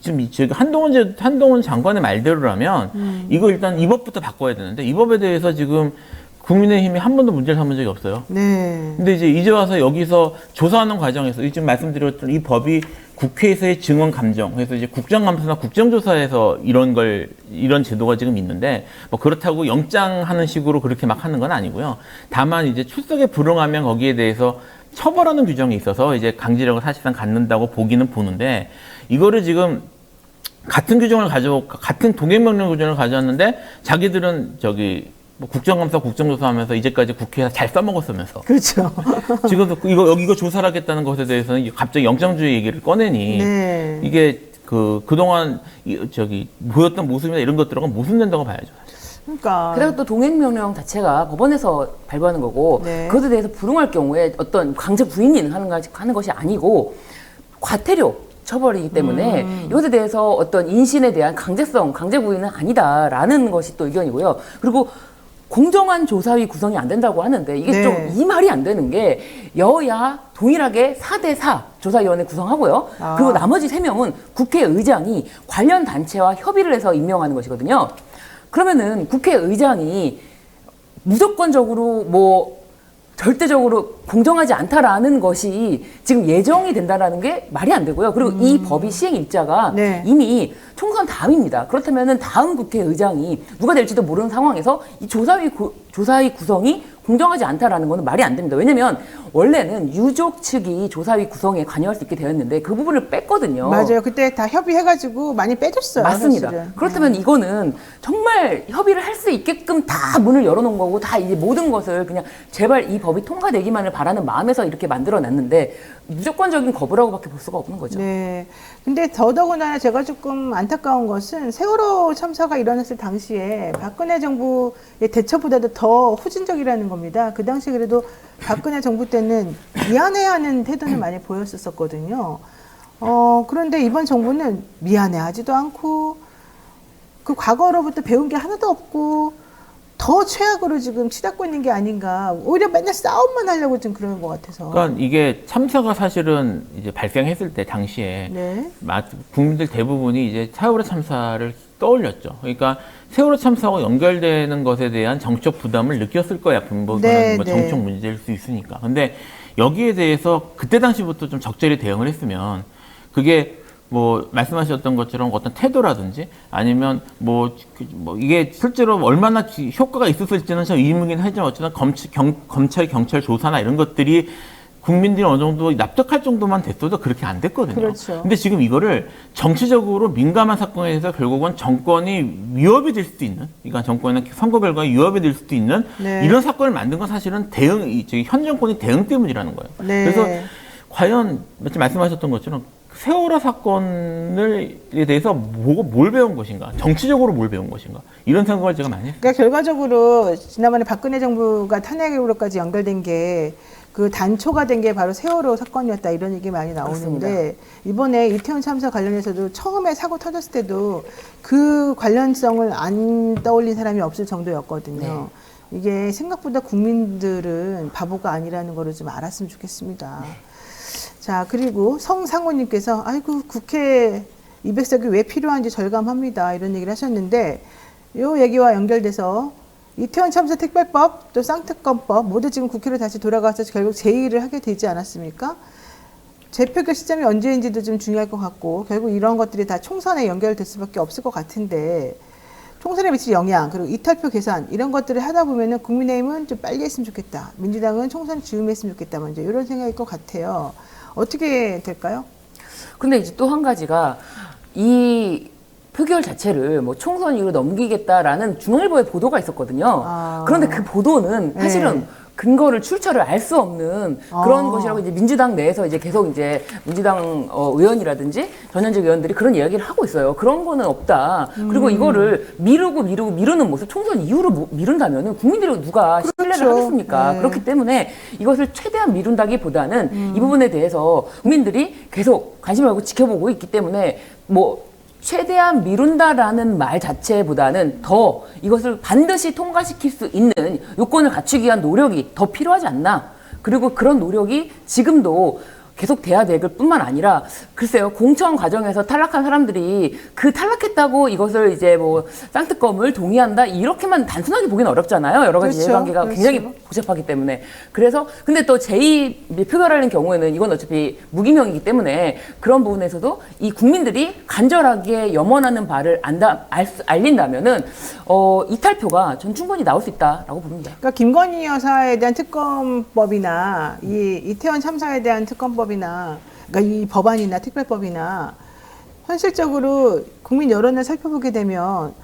지금 한동훈 장관의 말대로라면 이거 일단 이 법부터 바꿔야 되는데, 이 법에 대해서 지금 국민의힘이 한 번도 문제를 삼은 적이 없어요. 네. 근데 이제 와서 여기서 조사하는 과정에서 지금 말씀드렸던 이 법이 국회에서의 증언 감정, 그래서 이제 국정감사나 국정조사에서 이런 제도가 지금 있는데, 뭐 그렇다고 영장하는 식으로 그렇게 막 하는 건 아니고요. 다만 이제 출석에 불응하면 거기에 대해서 처벌하는 규정이 있어서 이제 강제력을 사실상 갖는다고 보기는 보는데, 이거를 지금 같은 동행명령 규정을 가져왔는데 자기들은 뭐 국정감사, 국정조사하면서 이제까지 국회에서 잘 써먹었으면서 그렇죠. 지금도 이거 조사를 하겠다는 것에 대해서는 갑자기 영장주의 얘기를 꺼내니, 네. 이게 그동안 보였던 모습이나 이런 것들하고는 모순된다고 봐야죠. 그러니까. 게다가 또 동행명령 자체가 법원에서 발부하는 거고, 네. 그것에 대해서 불응할 경우에 어떤 강제 부인이 하는 것이 아니고 과태료 처벌이기 때문에 이것에 대해서 어떤 인신에 대한 강제 부인은 아니다라는 것이 또 의견이고요. 그리고 공정한 조사위 구성이 안 된다고 하는데, 이게 네. 좀 이 말이 안 되는 게, 여야 동일하게 4대4 조사위원회 구성하고요. 그리고 나머지 3명은 국회의장이 관련 단체와 협의를 해서 임명하는 것이거든요. 그러면은 국회의장이 무조건적으로 절대적으로 공정하지 않다라는 것이 지금 예정이 된다라는 게 말이 안 되고요. 그리고 이 법이 시행 일자가 네. 이미 총선 다음입니다. 그렇다면은 다음 국회의장이 누가 될지도 모르는 상황에서 이 조사위 구성이 공정하지 않다라는 거는 말이 안 됩니다. 왜냐면 원래는 유족 측이 조사위 구성에 관여할 수 있게 되었는데 그 부분을 뺐거든요. 맞아요. 그때 다 협의해가지고 많이 빼줬어요. 맞습니다. 사실은. 그렇다면 이거는 정말 협의를 할 수 있게끔 다 문을 열어놓은 거고 다 이제 모든 것을 그냥 제발 이 법이 통과되기만을 바라는 마음에서 이렇게 만들어놨는데 무조건적인 거부라고밖에 볼 수가 없는 거죠. 네. 근데 더더군다나 제가 조금 안타까운 것은 세월호 참사가 일어났을 당시에 박근혜 정부의 대처보다도 더 후진적이라는 겁니다. 그 당시 그래도 박근혜 정부 때는 미안해하는 태도는 많이 보였었거든요. 그런데 이번 정부는 미안해하지도 않고 그 과거로부터 배운 게 하나도 없고 더 최악으로 지금 치닫고 있는 게 아닌가. 오히려 맨날 싸움만 하려고 지금 그러는 것 같아서. 그러니까 이게 참사가 사실은 이제 발생했을 때 당시에 네. 국민들 대부분이 이제 세월호 참사를 떠올렸죠. 그러니까 세월호 참사와 연결되는 것에 대한 정치적 부담을 느꼈을 거야. 분보는 네, 뭐 네. 정치적 문제일 수 있으니까. 근데 여기에 대해서 그때 당시부터 좀 적절히 대응을 했으면 그게 뭐 말씀하셨던 것처럼 어떤 태도라든지 아니면 뭐 이게 실제로 얼마나 효과가 있었을지는 참 의문이긴 하지만 어쨌든 검찰 경찰 조사나 이런 것들이 국민들이 어느 정도 납득할 정도만 됐어도 그렇게 안 됐거든요. 그렇죠. 근데 지금 이거를 정치적으로 민감한 사건에 대해서 결국은 정권이 위협이 될 수도 있는, 그러니까 정권의 선거 결과에 위협이 될 수도 있는 네. 이런 사건을 만든 건 사실은 현 정권의 대응 때문이라는 거예요. 네. 그래서 과연 말씀하셨던 것처럼 세월호 사건에 대해서 뭘 배운 것인가, 정치적으로 뭘 배운 것인가, 이런 생각을 제가 많이 했어요. 그러니까 결과적으로 지난번에 박근혜 정부가 탄핵으로까지 연결된 게 그 단초가 된 게 바로 세월호 사건이었다 이런 얘기 많이 나오는데 맞습니다. 이번에 이태원 참사 관련해서도 처음에 사고 터졌을 때도 그 관련성을 안 떠올린 사람이 없을 정도였거든요. 이게 생각보다 국민들은 바보가 아니라는 거를 좀 알았으면 좋겠습니다. 자, 그리고 성상호님께서 아이고 국회 200석이 왜 필요한지 절감합니다 이런 얘기를 하셨는데 이 얘기와 연결돼서 이태원 참사 특별법 또 쌍특검법 모두 지금 국회로 다시 돌아가서 결국 제2를 하게 되지 않았습니까? 재표결 시점이 언제인지도 좀 중요할 것 같고 결국 이런 것들이 다 총선에 연결될 수밖에 없을 것 같은데 총선에 미칠 영향 그리고 이탈표 계산 이런 것들을 하다 보면은 국민의힘은 좀 빨리 했으면 좋겠다. 민주당은 총선 즈음에 했으면 좋겠다. 먼저 이런 생각일 것 같아요. 어떻게 될까요? 근데 이제 또 한 가지가 이 표결 자체를 뭐 총선 이후로 넘기겠다라는 중앙일보의 보도가 있었거든요. 그런데 그 보도는 사실은 네. 근거를 출처를 알 수 없는 그런 것이라고 이제 민주당 내에서 이제 계속 이제 민주당 의원이라든지 전현직 의원들이 그런 이야기를 하고 있어요. 그런 거는 없다. 그리고 이거를 미루는 모습 총선 이후로 미룬다면은 국민들이 누가 신뢰를 그렇죠. 하겠습니까? 네. 그렇기 때문에 이것을 최대한 미룬다기보다는 이 부분에 대해서 국민들이 계속 관심을 갖고 지켜보고 있기 때문에 뭐 최대한 미룬다라는 말 자체보다는 더 이것을 반드시 통과시킬 수 있는 요건을 갖추기 위한 노력이 더 필요하지 않나. 그리고 그런 노력이 지금도 계속 돼야 될 뿐만 아니라 글쎄요 공천 과정에서 탈락한 사람들이 그 탈락했다고 이것을 이제 뭐 쌍특검을 동의한다 이렇게만 단순하게 보기는 어렵잖아요. 여러 가지 그렇죠. 이해관계가 그렇죠. 굉장히 복잡하기 때문에 그래서 근데 또 제2 표결하는 경우에는 이건 어차피 무기명이기 때문에 그런 부분에서도 이 국민들이 간절하게 염원하는 바를 알린다면은 이탈표가 전 충분히 나올 수 있다라고 봅니다. 그러니까 김건희 여사에 대한 특검법이나 이 이태원 참사에 대한 특검법이나 그러니까 이 법안이나 특별법이나 현실적으로 국민 여론을 살펴보게 되면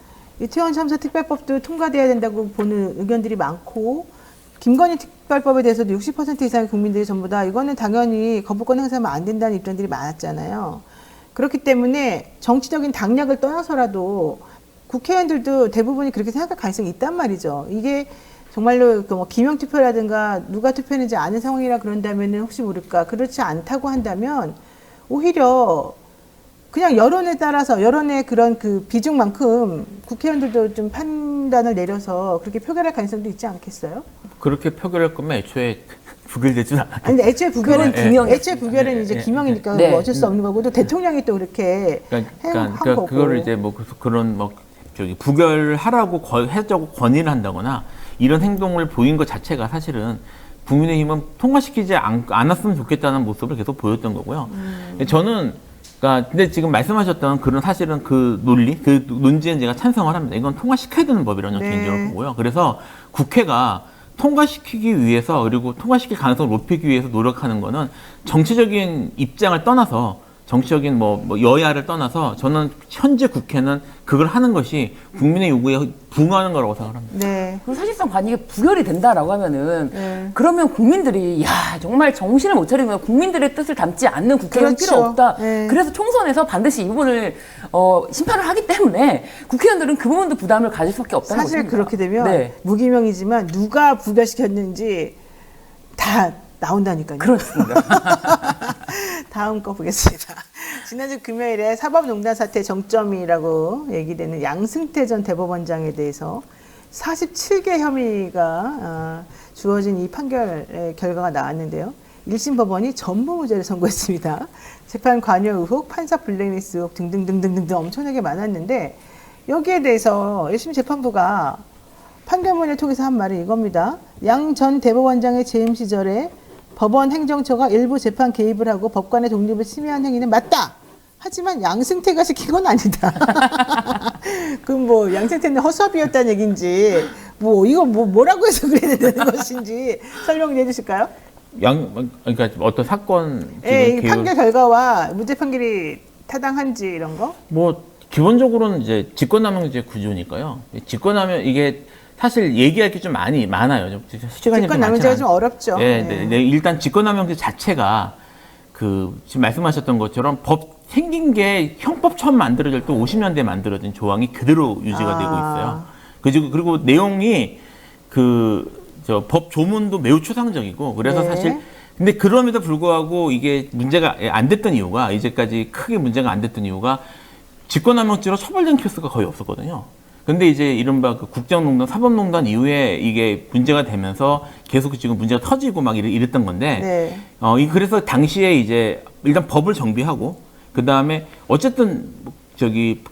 이태원 참사 특별법도 통과돼야 된다고 보는 의견들이 많고 김건희 특별법에 대해서도 60% 이상의 국민들이 전부 다 이거는 당연히 거부권 행사하면 안 된다는 입장들이 많았잖아요. 그렇기 때문에 정치적인 당략을 떠나서라도 국회의원들도 대부분이 그렇게 생각할 가능성이 있단 말이죠. 이게 정말로 그 뭐 기명 투표라든가 누가 투표했는지 아는 상황이라 그런다면은 혹시 모를까 그렇지 않다고 한다면 오히려 그냥 여론에 따라서 여론의 그런 그 비중만큼 국회의원들도 좀 판단을 내려서 그렇게 표결할 가능성도 있지 않겠어요? 그렇게 표결할 거면 애초에 부결되진 않았겠죠. 아니 근데 애초에 부결은 그건 기명이었어요. 애초에 부결은 이제 기명이니까 네. 뭐 어쩔 수 없는 거고 또 대통령이 또 그렇게 한 거고. 그거를 이제 뭐 그런 뭐 부결하라고 해자고 건의를 한다거나 이런 행동을 보인 것 자체가 사실은 국민의힘은 통과시키지 않았으면 좋겠다는 모습을 계속 보였던 거고요. 저는 그러니까 근데 지금 말씀하셨던 그런 사실은 그 논리, 그 논지는 제가 찬성을 합니다. 이건 통과시켜야 되는 법이라는 네. 개인적으로 보고요. 그래서 국회가 통과시키기 위해서 그리고 통과시킬 가능성을 높이기 위해서 노력하는 거는 정치적인 입장을 떠나서 정치적인 뭐 여야를 떠나서 저는 현재 국회는 그걸 하는 것이 국민의 요구에 부응하는 거라고 생각합니다. 네. 그리고 사실상 만약에 부결이 된다라고 하면은 네. 그러면 국민들이 야 정말 정신을 못 차리면 국민들의 뜻을 담지 않는 국회의원 그렇죠. 필요 없다. 네. 그래서 총선에서 반드시 이 부분을 심판을 하기 때문에 국회의원들은 그 부분도 부담을 가질 수밖에 없다는 사실 것입니다. 그렇게 되면 네. 무기명이지만 누가 부결시켰는지 다 나온다니까요. 그렇습니다. 다음 거 보겠습니다. 지난주 금요일에 사법농단 사태 정점이라고 얘기되는 양승태 전 대법원장에 대해서 47개 혐의가 주어진 이 판결의 결과가 나왔는데요. 1심 법원이 전부 무죄를 선고했습니다. 재판 관여 의혹, 판사 블랙리스트 의혹 등등등등등 엄청나게 많았는데 여기에 대해서 1심 재판부가 판결문을 통해서 한 말이 이겁니다. 양 전 대법원장의 재임 시절에 법원 행정처가 일부 재판 개입을 하고 법관의 독립을 침해한 행위는 맞다. 하지만 양승태가 시킨 건 아니다. 그럼 뭐 양승태는 허수아비였다는 얘기인지 뭐 이거 뭐라고 해서 그래야 되는 것인지 설명 좀 해주실까요? 그러니까 어떤 사건 예, 이 지금 판결 결과와 무죄 판결이 타당한지 이런 거? 뭐 기본적으로는 이제 직권남용죄 구조니까요. 직권남용 이게 사실 얘기할 게 좀 많아요. 좀 시간이 좀 직권남용죄가 많지 좀 어렵죠. 네, 네. 네. 일단 직권남용죄 자체가 그 지금 말씀하셨던 것처럼 법 생긴 게 형법 처음 만들어질 때 50년대에 만들어진 조항이 그대로 유지가 되고 있어요. 그리고 내용이 저 법 조문도 매우 추상적이고 그래서 네. 사실 근데 그럼에도 불구하고 이게 문제가 안 됐던 이유가 이제까지 크게 문제가 안 됐던 이유가 직권남용죄로 처벌된 케이스가 거의 없었거든요. 근데 이제 이른바 그 국정농단, 사법농단 이후에 이게 문제가 되면서 계속 지금 문제가 터지고 막 이랬던 건데, 네. 그래서 당시에 이제 일단 법을 정비하고, 그 다음에 어쨌든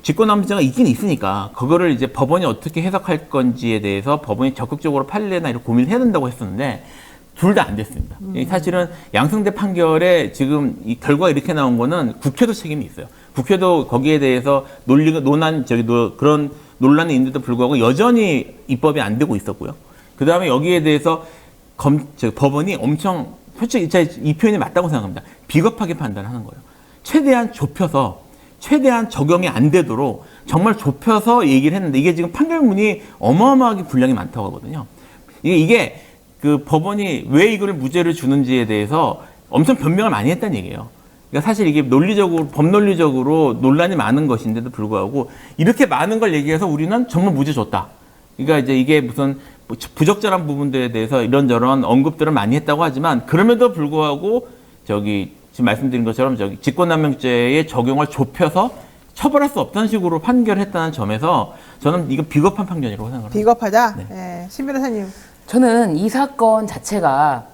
직권남용죄가 있긴 있으니까, 그거를 이제 법원이 어떻게 해석할 건지에 대해서 법원이 적극적으로 판례나 이런 고민을 해야 된다고 했었는데, 둘 다 안 됐습니다. 사실은 양승태 판결에 지금 이 결과가 이렇게 나온 거는 국회도 책임이 있어요. 국회도 거기에 대해서 그런 논란이 있는데도 불구하고 여전히 입법이 안 되고 있었고요. 그 다음에 여기에 대해서 법원이 엄청, 솔직히 이 표현이 맞다고 생각합니다. 비겁하게 판단하는 거예요. 최대한 좁혀서, 최대한 적용이 안 되도록 정말 좁혀서 얘기를 했는데 이게 지금 판결문이 어마어마하게 분량이 많다고 하거든요. 이게 그 법원이 왜 이거를 무죄를 주는지에 대해서 엄청 변명을 많이 했다는 얘기예요. 그러니까 사실 이게 법논리적으로 논란이 많은 것인데도 불구하고 이렇게 많은 걸 얘기해서 우리는 정말 무죄 줬다. 그러니까 이제 이게 무슨 부적절한 부분들에 대해서 이런저런 언급들을 많이 했다고 하지만 그럼에도 불구하고 지금 말씀드린 것처럼 직권남용죄의 적용을 좁혀서 처벌할 수 없다는 식으로 판결했다는 점에서 저는 이건 비겁한 판결이라고 생각합니다. 비겁하다? 네. 네. 신 변호사님. 저는 이 사건 자체가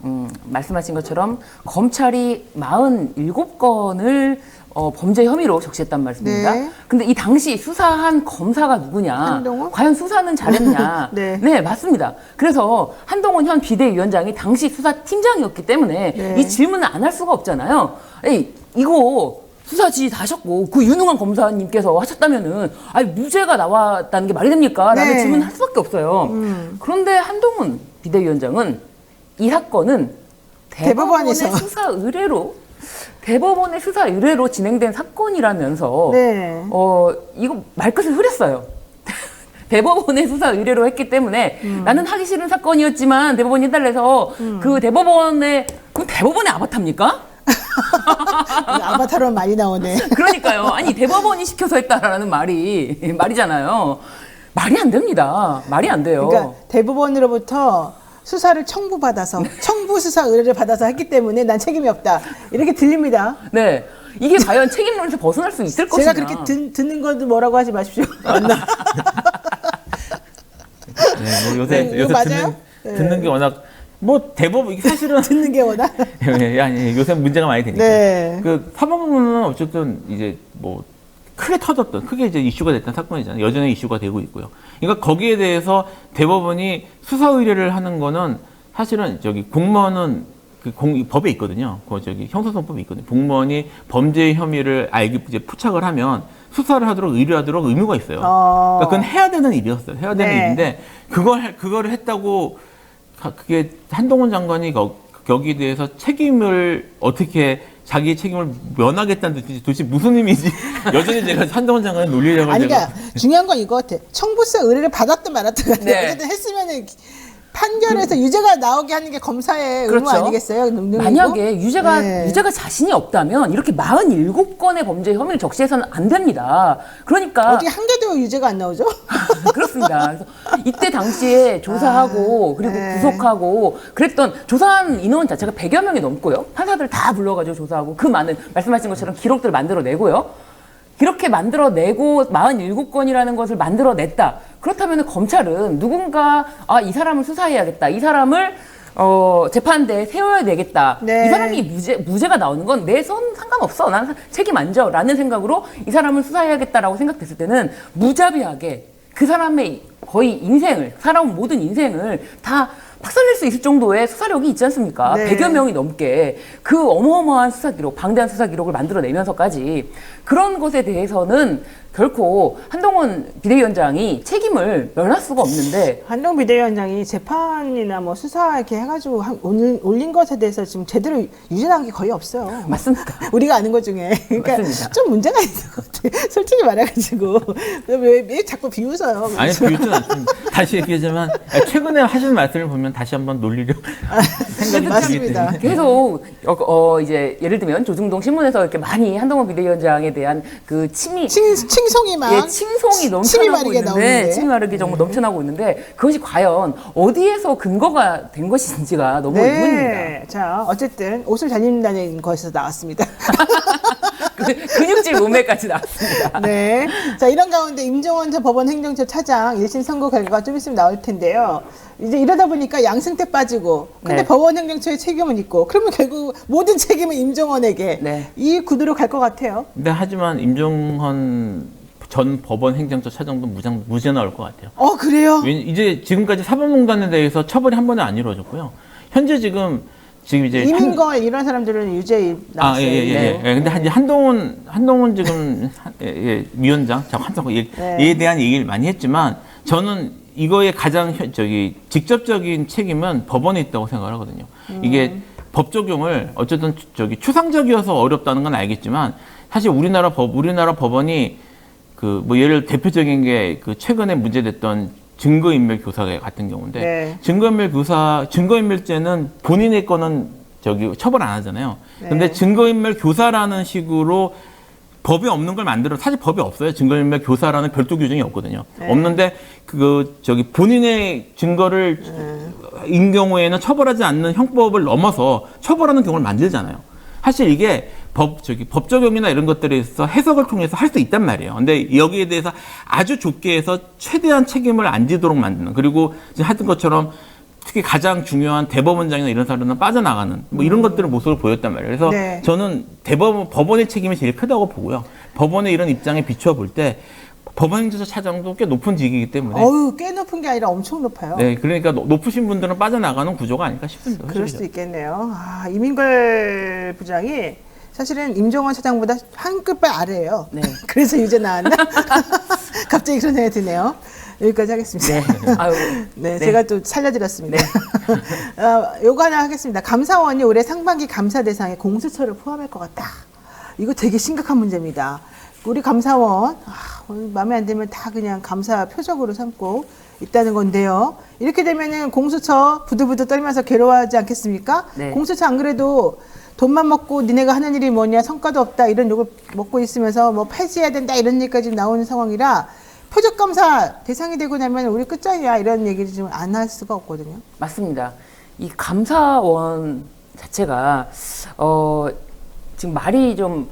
말씀하신 것처럼 검찰이 47건을 범죄 혐의로 적시했단 말씀입니다. 네. 근데 이 당시 수사한 검사가 누구냐? 한동훈? 과연 수사는 잘했냐? 네. 맞습니다. 그래서 한동훈 현 비대위원장이 당시 수사팀장이었기 때문에 네. 이 질문을 안 할 수가 없잖아요. 이거 수사 지휘 다 하셨고 그 유능한 검사님께서 하셨다면은 무죄가 나왔다는 게 말이 됩니까? 라는 네. 질문을 할 수밖에 없어요. 그런데 한동훈 비대위원장은 이 사건은 대법원의 대법원에서. 대법원의 수사 의뢰로 진행된 사건이라면서 네. 이거 말끝을 흐렸어요. 대법원의 수사 의뢰로 했기 때문에 나는 하기 싫은 사건이었지만 대법원이 해달래서 그 대법원의 아바타입니까? 아바타로 많이 나오네. 그러니까요. 아니 대법원이 시켜서 했다라는 말이잖아요. 말이 안 됩니다. 말이 안 돼요. 그러니까 대법원으로부터 수사를 청부 수사 의뢰를 받아서 했기 때문에 난 책임이 없다. 이렇게 들립니다. 네, 이게 과연 책임론에서 벗어날 수 있을 제가 것이냐. 그렇게 듣는 것도 뭐라고 하지 마십시오. 네, 뭐 요새 이거 맞아요? 듣는 게 워낙 대법원 이게 사실은 듣는 게 워낙. 아니 요새 문제가 많이 되니까. 네. 그 사법부는 어쨌든 이제 크게 이제 이슈가 됐던 사건이잖아요. 여전히 이슈가 되고 있고요. 그러니까 거기에 대해서 대법원이 수사 의뢰를 하는 거는 사실은 공무원은 법에 있거든요. 형사소송법이 있거든요. 공무원이 범죄 혐의를 이제 포착을 하면 수사를 하도록 의뢰하도록 의무가 있어요. 그러니까 그건 해야 되는 일이었어요. 해야 되는 네. 일인데 그거를 했다고 그게 한동훈 장관이 거기에 대해서 책임을 어떻게 자기 책임을 면하겠다는 듯이 도대체 무슨 의미인지 여전히 제가 한동훈 장관을 놀리려고 아니, 그러니까 중요한 건 이거 같아. 청구서 의뢰를 받았든 말았든 간에 네. 어쨌든 했으면은 판결에서 유죄가 나오게 하는 게 검사의 의무 그렇죠. 아니겠어요? 능력이고? 만약에 유죄가 네. 자신이 없다면 이렇게 47건의 범죄 혐의를 적시해서는 안 됩니다. 그러니까 어떻게 한 개도 유죄가 안 나오죠? 그렇습니다. 그래서 이때 당시에 조사하고 그리고 네. 구속하고 그랬던 조사한 인원 자체가 100여 명이 넘고요. 판사들 다 불러가지고 조사하고 그 많은 말씀하신 것처럼 기록들을 만들어내고요. 이렇게 만들어내고 47건이라는 것을 만들어냈다. 그렇다면 검찰은 누군가 이 사람을 수사해야겠다. 이 사람을 재판대에 세워야 되겠다. 네. 이 사람이 무죄가 나오는 건 내 손 상관없어. 난 책임 안 져. 라는 생각으로 이 사람을 수사해야겠다라고 생각됐을 때는 무자비하게 그 사람의 거의 인생을, 살아온 모든 인생을 다 박살낼 수 있을 정도의 수사력이 있지 않습니까? 네. 100여 명이 넘게 그 어마어마한 수사 기록, 방대한 수사 기록을 만들어내면서까지 그런 것에 대해서는 결코 한동훈 비대위원장이 책임을 면할 수가 없는데 한동훈 비대위원장이 재판이나 뭐 수사 이렇게 해가지고 올린 것에 대해서 지금 제대로 유죄나온 게 거의 없어요. 맞습니까? 우리가 아는 것 중에. 그러니까 맞습니다. 좀 문제가 있는 것 같아. 솔직히 말해가지고. 왜 자꾸 비웃어요? 아니 비웃진 않습니다. 다시 얘기하지만 최근에 하신 말씀을 보면 다시 한번 놀리려 생각이 들기 맞습니다. 때문에. 계속 이제 예를 들면 조중동 신문에서 이렇게 많이 한동훈 비대위원장에 대한 그 칭송이 막. 칭송이 침이 넘쳐나고 마르게 있는데 나오는데. 침이 마르게 정말 넘쳐나고 있는데 그것이 과연 어디에서 근거가 된 것인지가 너무 의문입니다. 네. 자, 어쨌든 옷을 잘 입는다는 것에서 나왔습니다. 근육질 몸매까지 나왔습니다. 네. 자, 이런 가운데 임종원 전 법원 행정처 차장 1심 선고 결과가 좀 있으면 나올 텐데요. 이제 이러다 보니까 양승태 빠지고, 근데 네. 법원 행정처의 책임은 있고, 그러면 결국 모든 책임은 임종원에게 네. 이 구도로 갈 것 같아요. 근데 하지만 임종헌 전 법원 행정처 차장도 무죄 나올 것 같아요. 그래요? 이제 지금까지 사법농단에 대해서 처벌이 한 번에 안 이루어졌고요. 현재 지금 이제 이민걸 이런 사람들은 유죄 나왔어요. 예. 근데 이제 한동훈 지금 위원장, 네. 얘에 대한 얘기를 많이 했지만 저는 이거의 가장 직접적인 책임은 법원에 있다고 생각을 하거든요. 이게 법 적용을 어쨌든 추상적이어서 어렵다는 건 알겠지만 사실 우리나라 법원이 뭐 예를 대표적인 게 그 최근에 문제됐던 증거인멸교사 같은 경우인데 네. 증거인멸죄는 본인의 거는 처벌 안 하잖아요. 근데 네. 증거인멸교사라는 식으로 법이 없는 걸 사실 법이 없어요. 증거인멸교사라는 별도 규정이 없거든요. 네. 없는데 본인의 증거를 인 경우에는 처벌하지 않는 형법을 넘어서 처벌하는 경우를 만들잖아요. 사실 이게 법 적용이나 이런 것들에 있어서 해석을 통해서 할 수 있단 말이에요. 근데 여기에 대해서 아주 좁게 해서 최대한 책임을 안 지도록 만드는, 그리고 지금 하던 것처럼 특히 가장 중요한 대법원장이나 이런 사람들은 빠져나가는 뭐 이런 것들을 모습을 보였단 말이에요. 그래서 네. 저는 법원의 책임이 제일 크다고 보고요. 법원의 이런 입장에 비추어 볼 때 법원행정처 차장도 꽤 높은 직이기 때문에 꽤 높은 게 아니라 엄청 높아요. 네, 그러니까 높으신 분들은 빠져나가는 구조가 아닐까 싶습니다. 그럴 수도 있겠네요. 이민걸 부장이 사실은 임종원 차장보다 한 급발 아래예요. 네. 그래서 유죄 나왔나? 갑자기 그런 생각이 드네요. 여기까지 하겠습니다. 네. 아유, 네, 네. 제가 또 살려드렸습니다. 요거 하나 하겠습니다. 감사원이 올해 상반기 감사 대상에 공수처를 포함할 것 같다. 이거 되게 심각한 문제입니다. 우리 감사원 오늘 마음에 안 들면 다 그냥 감사 표적으로 삼고 있다는 건데요. 이렇게 되면은 공수처 부들부들 떨면서 괴로워하지 않겠습니까? 네. 공수처 안 그래도 돈만 먹고 니네가 하는 일이 뭐냐, 성과도 없다 이런 욕을 먹고 있으면서 뭐 폐지해야 된다 이런 얘기까지 나오는 상황이라 표적감사 대상이 되고 나면 우리 끝장이야 이런 얘기를 지금 안 할 수가 없거든요. 맞습니다. 이 감사원 자체가 지금 말이 좀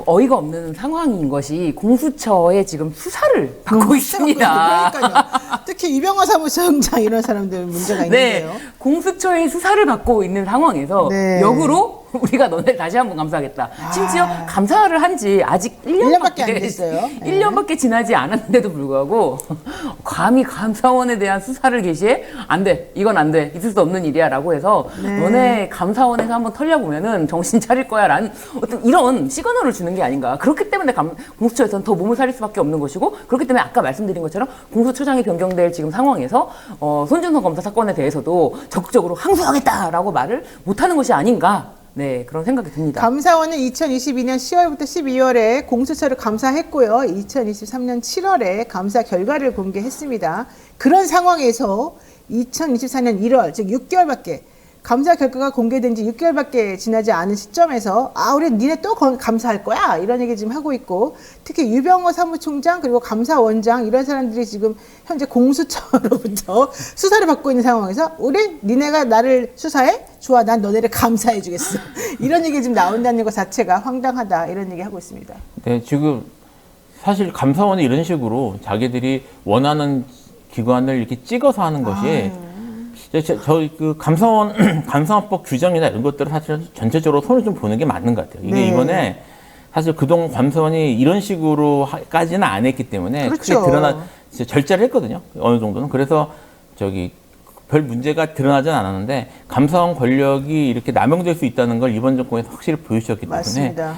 어이가 없는 상황인 것이 공수처에 지금 수사를 받고 있습니다. 그러니까요. 특히 이병헌 사무처장장 이런 사람들 문제가 있는데요. 네, 공수처의 수사를 받고 있는 상황에서 네. 역으로 우리가 너네를 다시 한번 감사하겠다. 심지어 감사를 한 지 아직 1년밖에 안 됐어요. 1년밖에 지나지 않았는데도 불구하고 감히 감사원에 대한 수사를 개시해? 안 돼. 이건 안 돼. 있을 수 없는 일이야. 라고 해서 너네 감사원에서 한번 털려보면은 정신 차릴 거야. 라는 어떤 이런 시그널을 주는 게 아닌가. 그렇기 때문에 공수처에서는 더 몸을 살릴 수밖에 없는 것이고 그렇기 때문에 아까 말씀드린 것처럼 공수처장이 변경될 지금 상황에서 손준성 검사 사건에 대해서도 적극적으로 항소하겠다라고 말을 못하는 것이 아닌가. 네, 그런 생각이 듭니다. 감사원은 2022년 10월부터 12월에 공수처를 감사했고요. 2023년 7월에 감사 결과를 공개했습니다. 그런 상황에서 2024년 1월, 즉 6개월밖에 감사 결과가 공개된 지 6개월밖에 지나지 않은 시점에서 우리 니네 또 감사할 거야 이런 얘기 지금 하고 있고 특히 유병호 사무총장 그리고 감사원장 이런 사람들이 지금 현재 공수처로부터 수사를 받고 있는 상황에서 우리 니네가 나를 수사해? 좋아 난 너네를 감사해 주겠어 이런 얘기 지금 나온다는 것 자체가 황당하다 이런 얘기 하고 있습니다. 네, 지금 사실 감사원이 이런 식으로 자기들이 원하는 기관을 이렇게 찍어서 하는 것이 저희 그 감사원법 규정이나 이런 것들을 사실 전체적으로 손을 좀 보는 게 맞는 것 같아요. 이게 네. 이번에 사실 그동안 감사원이 이런 식으로까지는 안 했기 때문에 그렇죠. 크게 절차를 했거든요. 어느 정도는. 그래서 별 문제가 드러나진 않았는데 감사원 권력이 이렇게 남용될 수 있다는 걸 이번 정권에서 확실히 보여주셨기 때문에 맞습니다.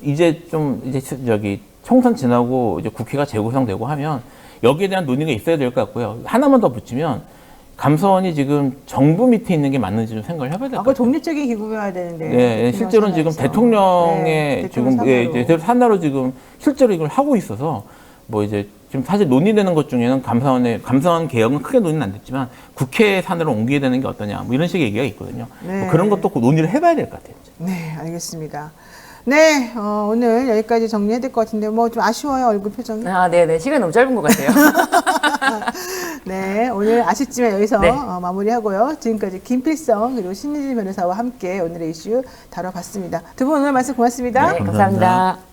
이제 총선 지나고 이제 국회가 재구성되고 하면 여기에 대한 논의가 있어야 될 것 같고요. 하나만 더 붙이면 감사원이 지금 정부 밑에 있는 게 맞는지 좀 생각을 해봐야 될 것 같아요. 독립적인 기구여야 되는데. 네, 실제로는 지금 대통령의 지금 대통령 산하로 지금 실제로 이걸 하고 있어서 지금 사실 논의되는 것 중에는 감사원 개혁은 크게 논의는 안 됐지만 국회 산으로 옮겨야 되는 게 어떠냐 이런 식의 얘기가 있거든요. 네. 그런 것도 논의를 해봐야 될 것 같아요. 네, 알겠습니다. 네, 오늘 여기까지 정리해야 될 것 같은데 좀 아쉬워요 얼굴 표정이. 네네 시간이 너무 짧은 것 같아요. 네, 오늘 아쉽지만 여기서 네. 마무리하고요. 지금까지 김필성 그리고 신유진 변호사와 함께 오늘의 이슈 다뤄봤습니다. 두 분 오늘 말씀 고맙습니다. 네, 감사합니다.